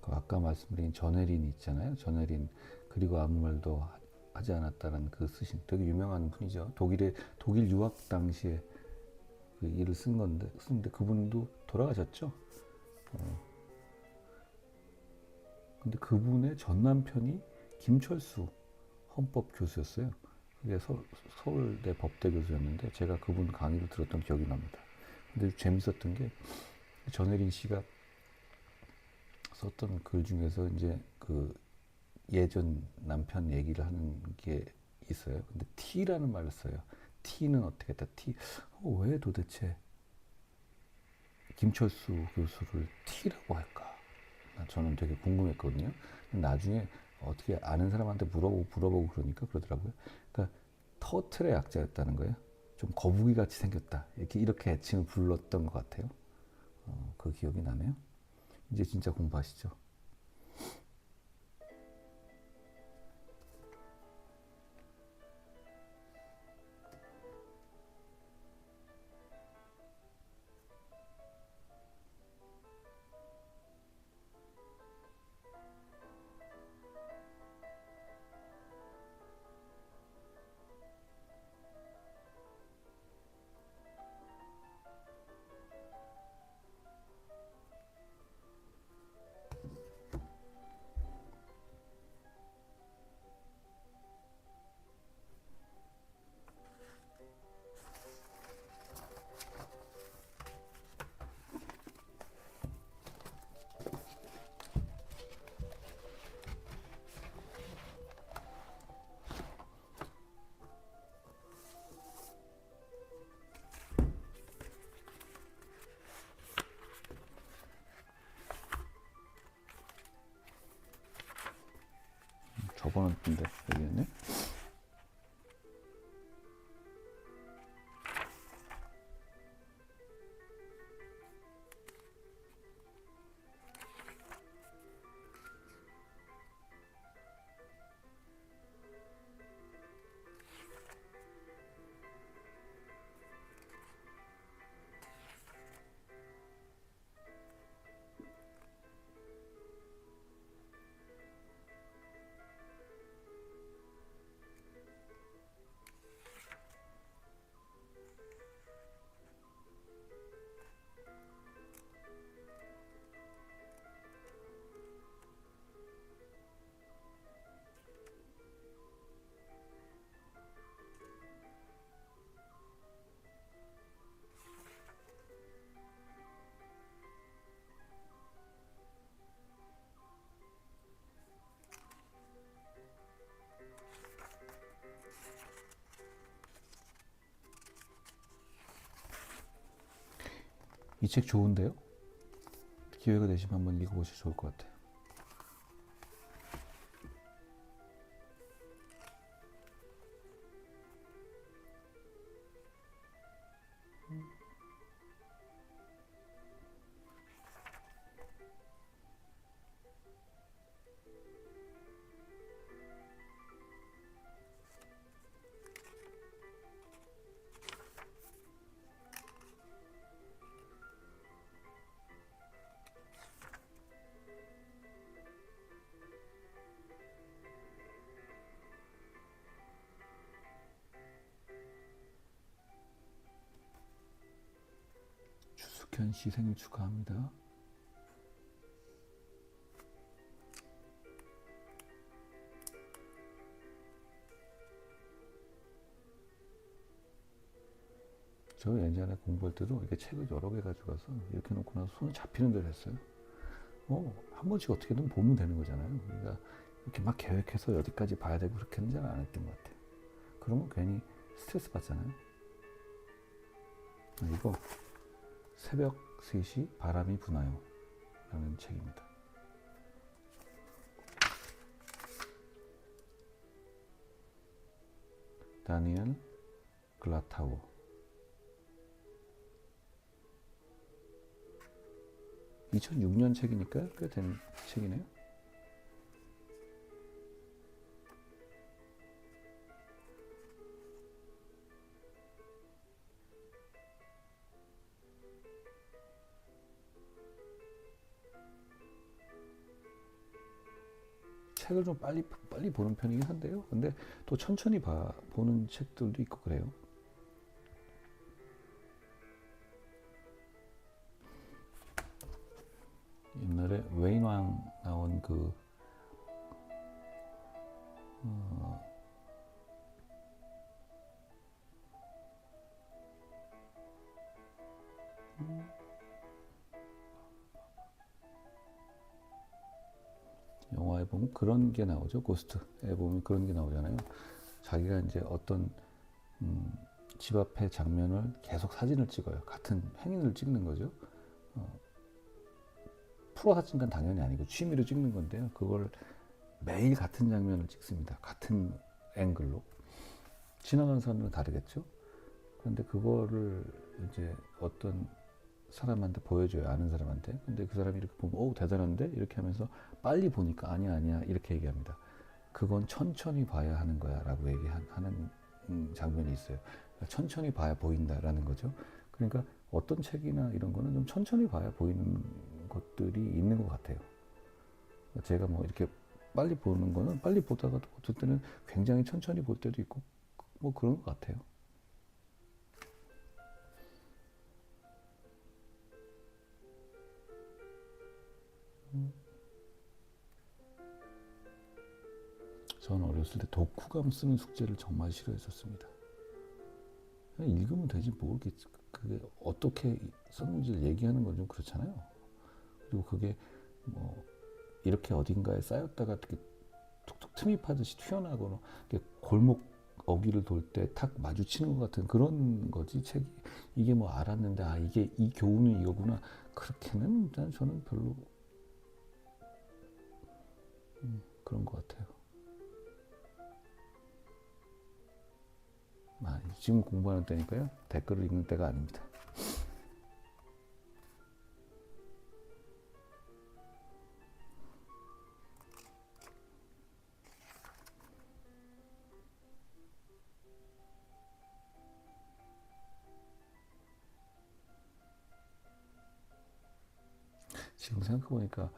그 아까 말씀드린 전혜린 있잖아요. 전혜린 그리고 아무 말도 하지 않았다는 그 쓰신 되게 유명한 분이죠. 독일 유학 당시에 그 일을 쓰는데 그분도 돌아가셨죠. 근데 그분의 전 남편이 김철수 헌법 교수였어요. 그게 서울대 법대 교수였는데 제가 그분 강의를 들었던 기억이 납니다. 근데 재밌었던 게 전혜린 씨가 썼던 글 중에서 이제 그 예전 남편 얘기를 하는 게 있어요. 근데 T라는 말을 써요. T는 어떻게 했다. 왜 도대체 김철수 교수를 T라고 할까? 저는 되게 궁금했거든요. 나중에 어떻게 아는 사람한테 물어보고 그러니까 그러더라고요. 그러니까 터틀의 약자였다는 거예요. 좀 거북이 같이 생겼다. 이렇게 애칭을 불렀던 것 같아요. 그 기억이 나네요. 이제 진짜 공부하시죠. 적어놨던데 여기 있네. 이 책 좋은데요? 기회가 되시면 한번 읽어보시면 좋을 것 같아요. 주숙현 씨 생일 축하합니다. 저 예전에 공부할 때도 이렇게 책을 여러 개 가져가서 이렇게 놓고 나서 손에 잡히는 대로 했어요. 한 번씩 어떻게든 보면 되는 거잖아요. 그러니까 이렇게 막 계획해서 어디까지 봐야 되고 그렇게는 잘 안 했던 것 같아요. 그러면 괜히 스트레스 받잖아요. 이거 새벽 3시 바람이 부나요 라는 책입니다. 다니엘 글라타워. 2006년 책이니까 꽤 된 책이네요. 책을 좀 빨리 보는 편이긴 한데요. 근데 또 천천히 보는 책들도 있고 그래요. 옛날에 웨인왕 나온 영화에 보면 그런 게 나오죠. 고스트에 보면 그런 게 나오잖아요. 자기가 이제 어떤 집 앞의 장면을 계속 사진을 찍어요. 같은 행인을 찍는 거죠. 프로 사진관 당연히 아니고 취미로 찍는 건데요. 그걸 매일 같은 장면을 찍습니다. 같은 앵글로. 지나가는 사람들은 다르겠죠. 그런데 그거를 이제 어떤 사람한테 보여줘요. 아는 사람한테. 근데 그 사람이 이렇게 보면 오 대단한데? 이렇게 하면서 빨리 보니까 아니야 이렇게 얘기합니다. 그건 천천히 봐야 하는 거야 라고 얘기하는 장면이 있어요. 그러니까 천천히 봐야 보인다라는 거죠. 그러니까 어떤 책이나 이런 거는 좀 천천히 봐야 보이는 것들이 있는 것 같아요. 제가 뭐 이렇게 빨리 보는 거는 빨리 보다가도 어떨 때는 굉장히 천천히 볼 때도 있고 뭐 그런 것 같아요. 저는 어렸을 때 독후감 쓰는 숙제를 정말 싫어했었습니다. 그냥 읽으면 되지 뭐 그게 어떻게 썼는지를 얘기하는 건 좀 그렇잖아요. 그리고 그게 뭐 이렇게 어딘가에 쌓였다가 이렇게 툭툭 틈이 파듯이 튀어나오거나 골목 어귀를 돌 때 탁 마주치는 것 같은 그런 거지 책이. 이게 뭐 알았는데 이게 이 교훈은 이거구나 그렇게는 일단 저는 별로 그런 것 같아요. 지금 공부하는 때니까요. 댓글을 읽는 때가 아닙니다. 지금 생각해보니까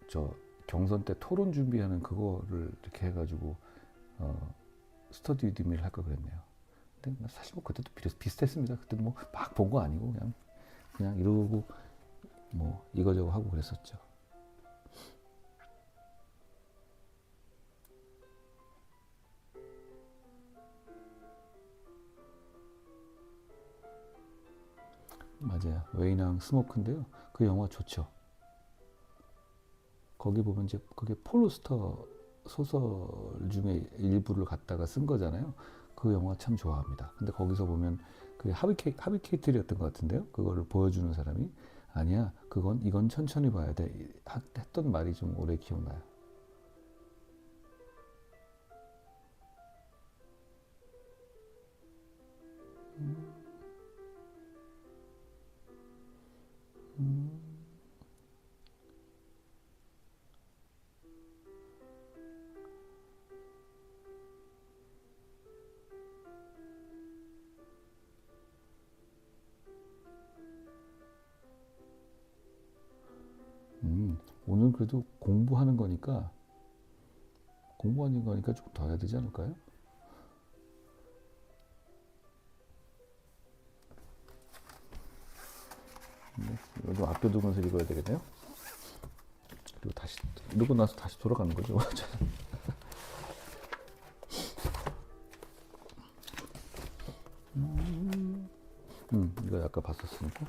저 경선 때 토론 준비하는 그거를 이렇게 해가지고 스터디 위드미를 할까 그랬네요. 근데 사실 뭐 그때도 비슷했습니다. 그때도 뭐 막 본 거 아니고 그냥 이러고 뭐 이거저거 하고 그랬었죠. 맞아요. 웨이낭 스모크인데요. 그 영화 좋죠. 거기 보면 이제 그게 폴 오스터 소설 중에 일부를 갖다가 쓴 거잖아요. 그 영화 참 좋아합니다. 근데 거기서 보면 그 하비케이틀이었던 것 같은데요. 그거를 보여주는 사람이 아니야. 이건 천천히 봐야 돼. 했던 말이 좀 오래 기억나요. 오늘 그래도 공부하는 거니까 좀 더 해야 되지 않을까요? 네, 이거 좀 아껴두면서 읽어야 되겠네요. 그리고 다시 읽고 나서 다시 돌아가는 거죠. 이거 아까 봤었으니까.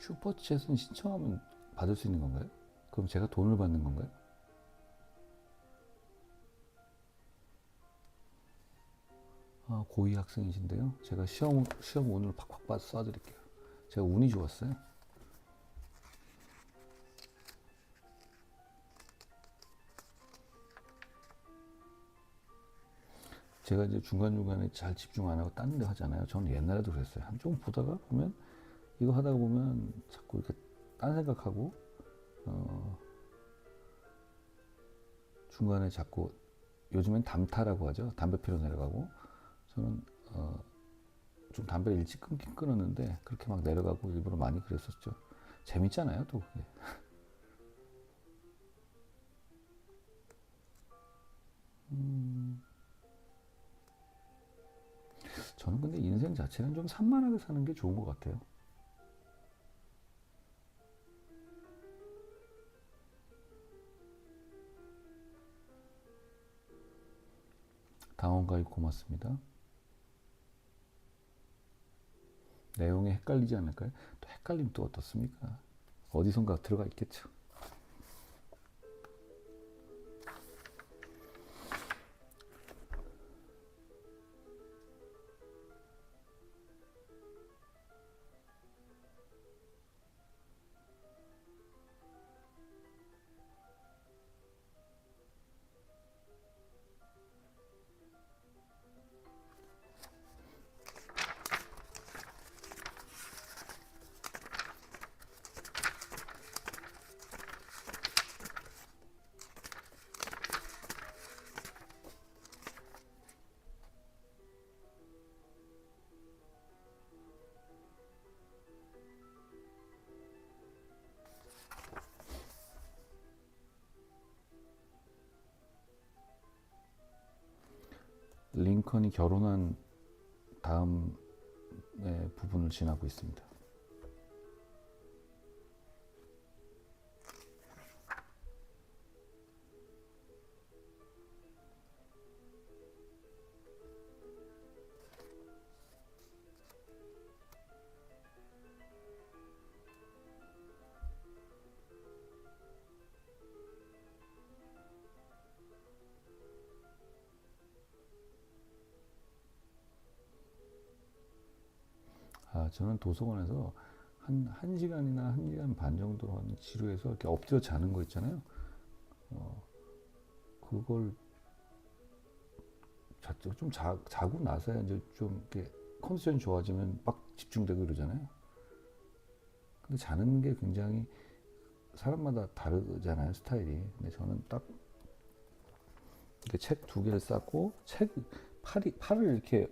슈퍼챗은 신청하면 받을 수 있는 건가요? 그럼 제가 돈을 받는 건가요? 아, 고2 학생이신데요. 제가 시험 오늘 팍팍 쏴드릴게요. 제가 운이 좋았어요. 제가 이제 중간중간에 잘 집중 안 하고 딴 데 하잖아요. 저는 옛날에도 그랬어요. 좀 보다가 보면, 이거 하다가 보면 자꾸 이렇게 딴 생각하고, 중간에 자꾸, 요즘엔 담타라고 하죠. 담배 피러 내려가고. 저는, 좀 담배를 일찍 끊긴 끊었는데, 그렇게 막 내려가고 일부러 많이 그랬었죠. 재밌잖아요, 또 그게. 저는 근데 인생 자체는 좀 산만하게 사는 게 좋은 것 같아요. 당원 가입 고맙습니다. 내용이 헷갈리지 않을까요? 또 헷갈리면 또 어떻습니까? 어디선가 들어가 있겠죠. 링컨이 결혼한 다음의 부분을 지나고 있습니다. 저는 도서관에서 한 시간이나 한 시간 반 정도 하는 지루해서 이렇게 엎드려 자는 거 있잖아요. 그걸 좀 자고 나서야 이제 좀 이렇게 컨디션이 좋아지면 막 집중되고 이러잖아요. 근데 자는 게 굉장히 사람마다 다르잖아요, 스타일이. 근데 저는 딱 이렇게 책 두 개를 쌓고 팔을 이렇게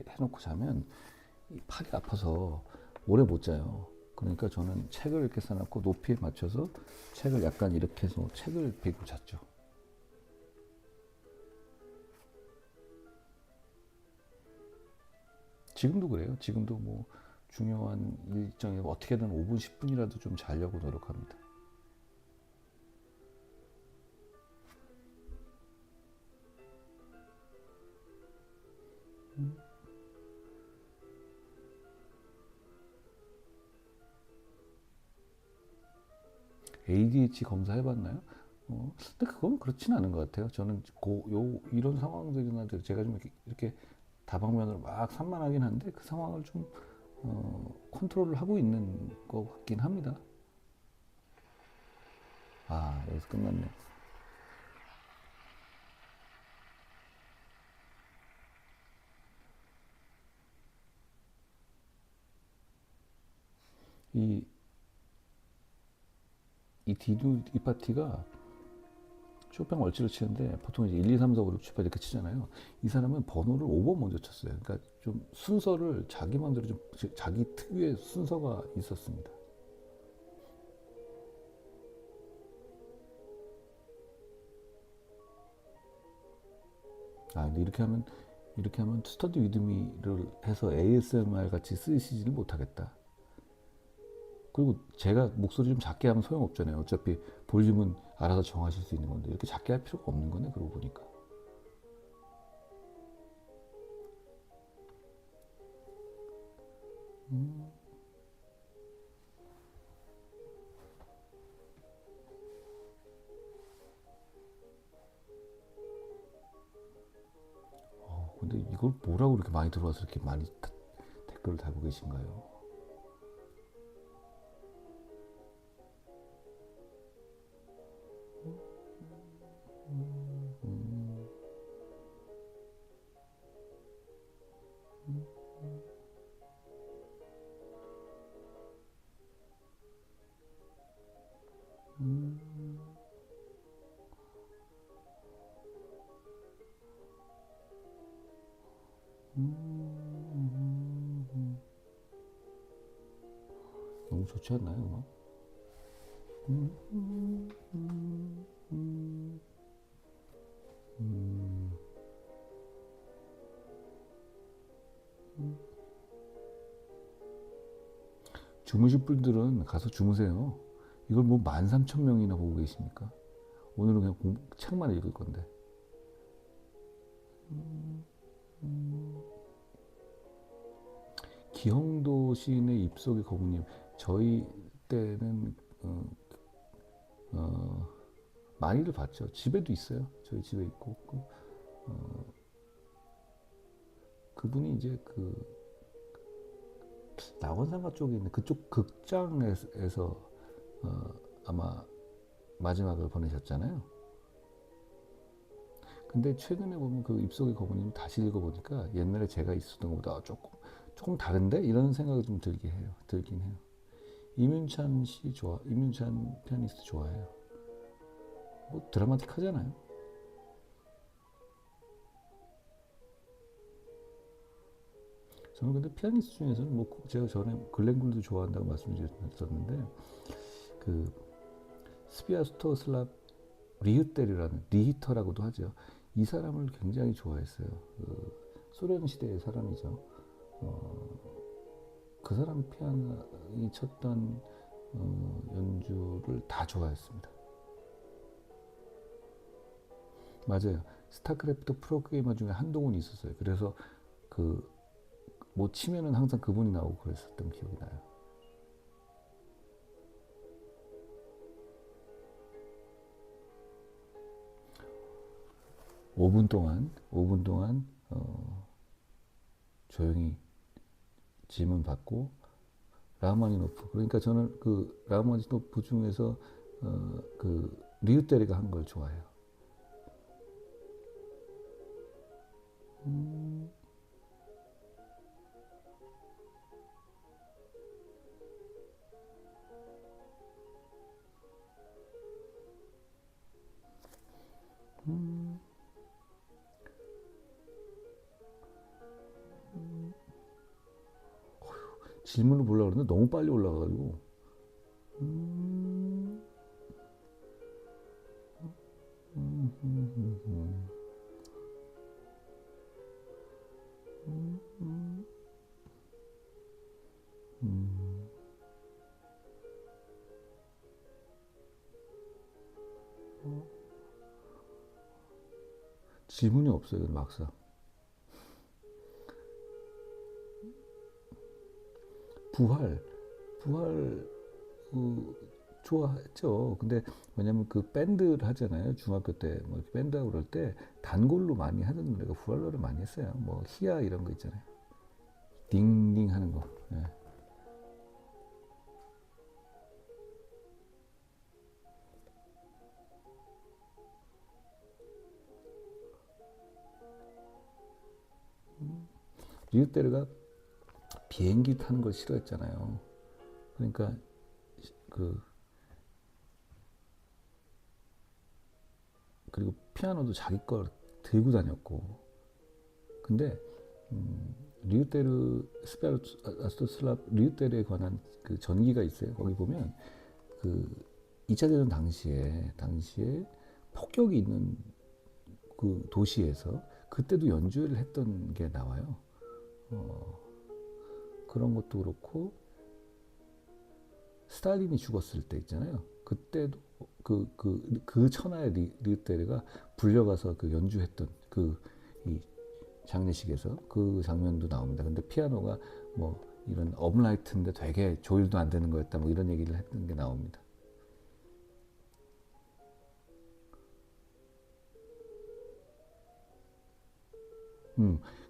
해놓고 자면 이 팔이 아파서 오래 못 자요. 그러니까 저는 책을 이렇게 써놓고 높이에 맞춰서 책을 약간 이렇게 해서 책을 베고 잤죠. 지금도 그래요. 지금도 뭐 중요한 일정에 어떻게든 5분, 10분이라도 좀 자려고 노력합니다. ADHD 검사 해봤나요? 근데 그건 그렇진 않은 것 같아요. 저는 이런 상황들이나 제가 좀 이렇게 다방면으로 막 산만하긴 한데 그 상황을 좀 컨트롤을 하고 있는 것 같긴 합니다. 여기서 끝났네. 이, 이 파티가 쇼팽 월치를 치는데 보통 이제 1, 2, 3, 4, 5, 6, 7, 8 이렇게 치잖아요. 이 사람은 번호를 5번 먼저 쳤어요. 그러니까 좀 순서를 자기 마음대로 좀 자기 특유의 순서가 있었습니다. 근데 이렇게 하면 스터디 위드미를 해서 ASMR 같이 쓰시지는 못하겠다. 그리고 제가 목소리 좀 작게 하면 소용없잖아요. 어차피 볼륨은 알아서 정하실 수 있는 건데 이렇게 작게 할 필요가 없는 거네. 그러고 보니까. 근데 이걸 뭐라고 이렇게 많이 들어와서 이렇게 많이 댓글을 달고 계신가요? 너무 좋지 않나요, 음악? 주무실 분들은 가서 주무세요. 이걸 뭐 13,000명이나 보고 계십니까? 오늘은 그냥 책만 읽을 건데. 기형도 시인의 입속의 거북님. 저희 때는 많이들 봤죠. 집에도 있어요. 저희 집에 있고. 그분이 이제 낙원상가 쪽에 있는 그쪽 극장에서 아마 마지막을 보내셨잖아요. 근데 최근에 보면 그 입속의 거북님 다시 읽어보니까 옛날에 제가 있었던 것보다 조금 다른데? 이런 생각이 좀 들긴 해요. 이문찬 피아니스트 좋아해요. 뭐 드라마틱하잖아요. 저는 근데 피아니스트 중에서는 뭐 제가 전에 글렌 굴도 좋아한다고 말씀드렸었는데 그 스비아스토슬랍 리흐테르라는 리히터라고도 하죠. 이 사람을 굉장히 좋아했어요. 소련 시대의 사람이죠. 그 사람 피아노이 쳤던 연주를 다 좋아했습니다. 맞아요. 스타크래프트 프로게이머 중에 한동훈이 있었어요. 그래서 뭐 치면은 항상 그분이 나오고 그랬었던 기억이 나요. 오 분 동안 조용히 질문 받고 라흐마니노프. 그러니까 저는 그 라흐마니노프 중에서 리우테르가 한 걸 좋아해요. 음, 음, 질문을 보려고 그러는데 너무 빨리 올라가가지고. 음, 음, 음, 음, 음, 음, 음. 질문이 없어요, 막상. 부활, 부활, 좋아했죠. 근데 왜냐면 그 밴드를 하잖아요. 중학교 때 뭐 밴드 하고 그럴 때 단골로 많이 하는 노래가 부활로를 많이 했어요. 뭐 히야 이런 거 있잖아요. 딩딩 하는 거. 예. 리우테르가 비행기 타는 걸 싫어했잖아요. 그러니까 그 그리고 피아노도 자기 걸 들고 다녔고. 근데 리우테르 아스토슬랍 리우테르에 관한 그 전기가 있어요. 거기 보면 그 2차 대전 당시에 폭격이 있는 그 도시에서 그때도 연주를 했던 게 나와요. 그런 것도 그렇고 스탈린이 죽었을 때 있잖아요. 그때도 그 천하의 리우테르가 불려가서 그 연주했던 이 장례식에서 그 장면도 나옵니다. 근데 피아노가 뭐 이런 업라이트인데 되게 조율도 안 되는 거였다. 뭐 이런 얘기를 했던 게 나옵니다.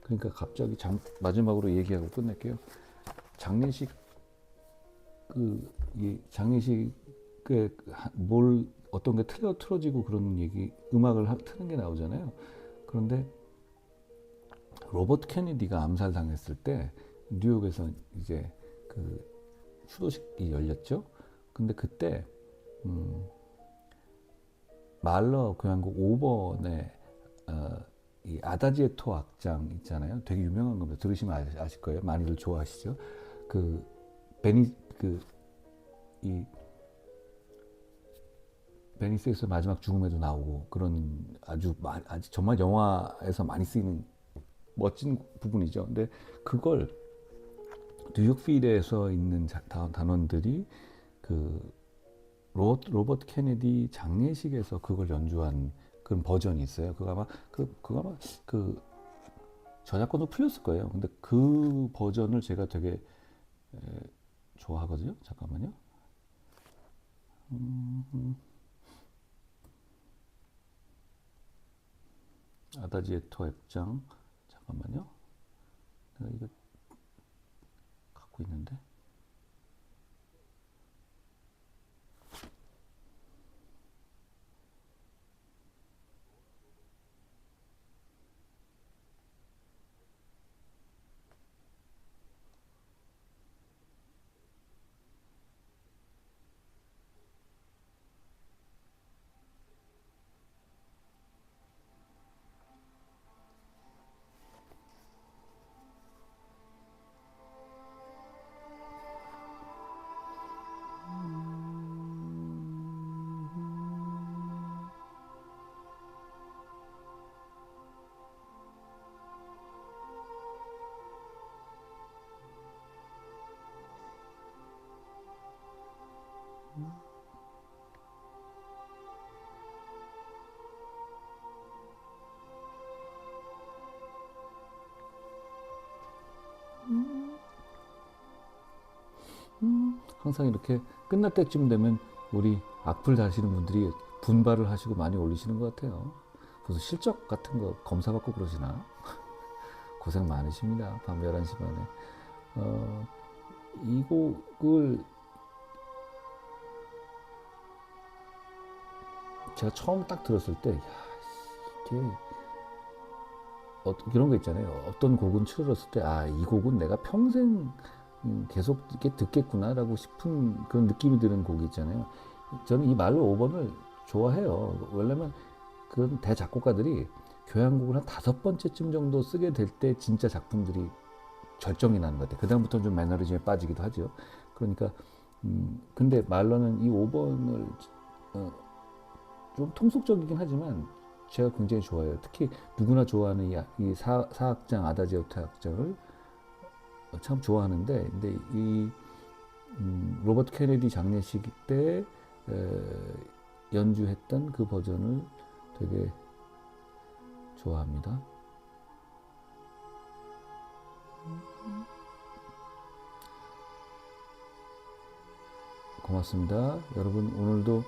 그러니까 갑자기 마지막으로 얘기하고 끝낼게요. 장례식 이 장례식에 뭘 어떤 게 틀어지고 그런 얘기 음악을 트는 게 나오잖아요. 그런데 로버트 케네디가 암살당했을 때 뉴욕에서 이제 그 추도식이 열렸죠. 근데 그때 말러 교향곡 5번의 이 아다지에토 악장 있잖아요. 되게 유명한 겁니다. 들으시면 아실 거예요. 많이들 좋아하시죠. 그 베니 이 베니스에서 마지막 죽음에도 나오고 그런 아주 정말 영화에서 많이 쓰이는 멋진 부분이죠. 근데 그걸 뉴욕 필에서 있는 단원들이 그 로버트 케네디 장례식에서 그걸 연주한 그런 버전이 있어요. 그거 아마 저작권도 풀렸을 거예요. 근데 그 버전을 제가 되게 좋아하거든요. 잠깐만요. 아다지에토 앱장. 잠깐만요. 내가 이거 갖고 있는데. 항상 이렇게 끝날 때쯤 되면 우리 악플 다시는 분들이 분발을 하시고 많이 올리시는 것 같아요. 무슨 실적 같은 거 검사받고 그러시나? 고생 많으십니다. 밤 11시 반에. 이 곡을 제가 처음 딱 들었을 때, 야, 이게, 이런 거 있잖아요. 어떤 곡은 틀었을 때, 아, 이 곡은 내가 평생 계속 이렇게 듣겠구나라고 싶은 그런 느낌이 드는 곡이 있잖아요. 저는 이 말로 5번을 좋아해요. 왜냐면 그런 대작곡가들이 교향곡을 한 5번째쯤 정도 쓰게 될 때 진짜 작품들이 절정이 나는 것 같아요. 그다음부터는 좀 매너리즘에 빠지기도 하죠. 그러니까, 근데 말러는 이 5번을 좀 통속적이긴 하지만 제가 굉장히 좋아해요. 특히 누구나 좋아하는 이 사악장 아다지오트 악장을 참 좋아하는데, 근데 이 로버트 케네디 장례식 때 연주했던 그 버전을 되게 좋아합니다. 고맙습니다. 여러분 오늘도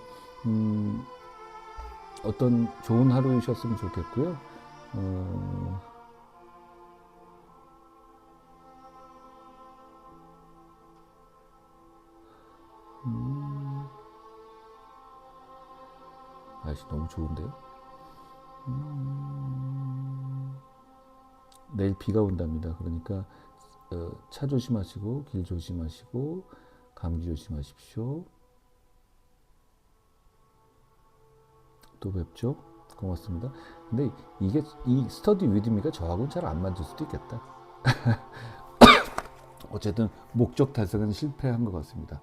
어떤 좋은 하루이셨으면 좋겠고요. 날씨 너무 좋은데요. 내일 비가 온답니다. 그러니까 차 조심하시고 길 조심하시고 감기 조심하십시오. 또 뵙죠. 고맙습니다. 근데 이게 이 스터디 위드미가 저하고는 잘 안 맞을 수도 있겠다. 어쨌든 목적 달성은 실패한 것 같습니다.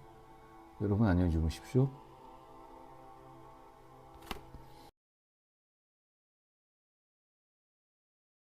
여러분 안녕히 주무십시오.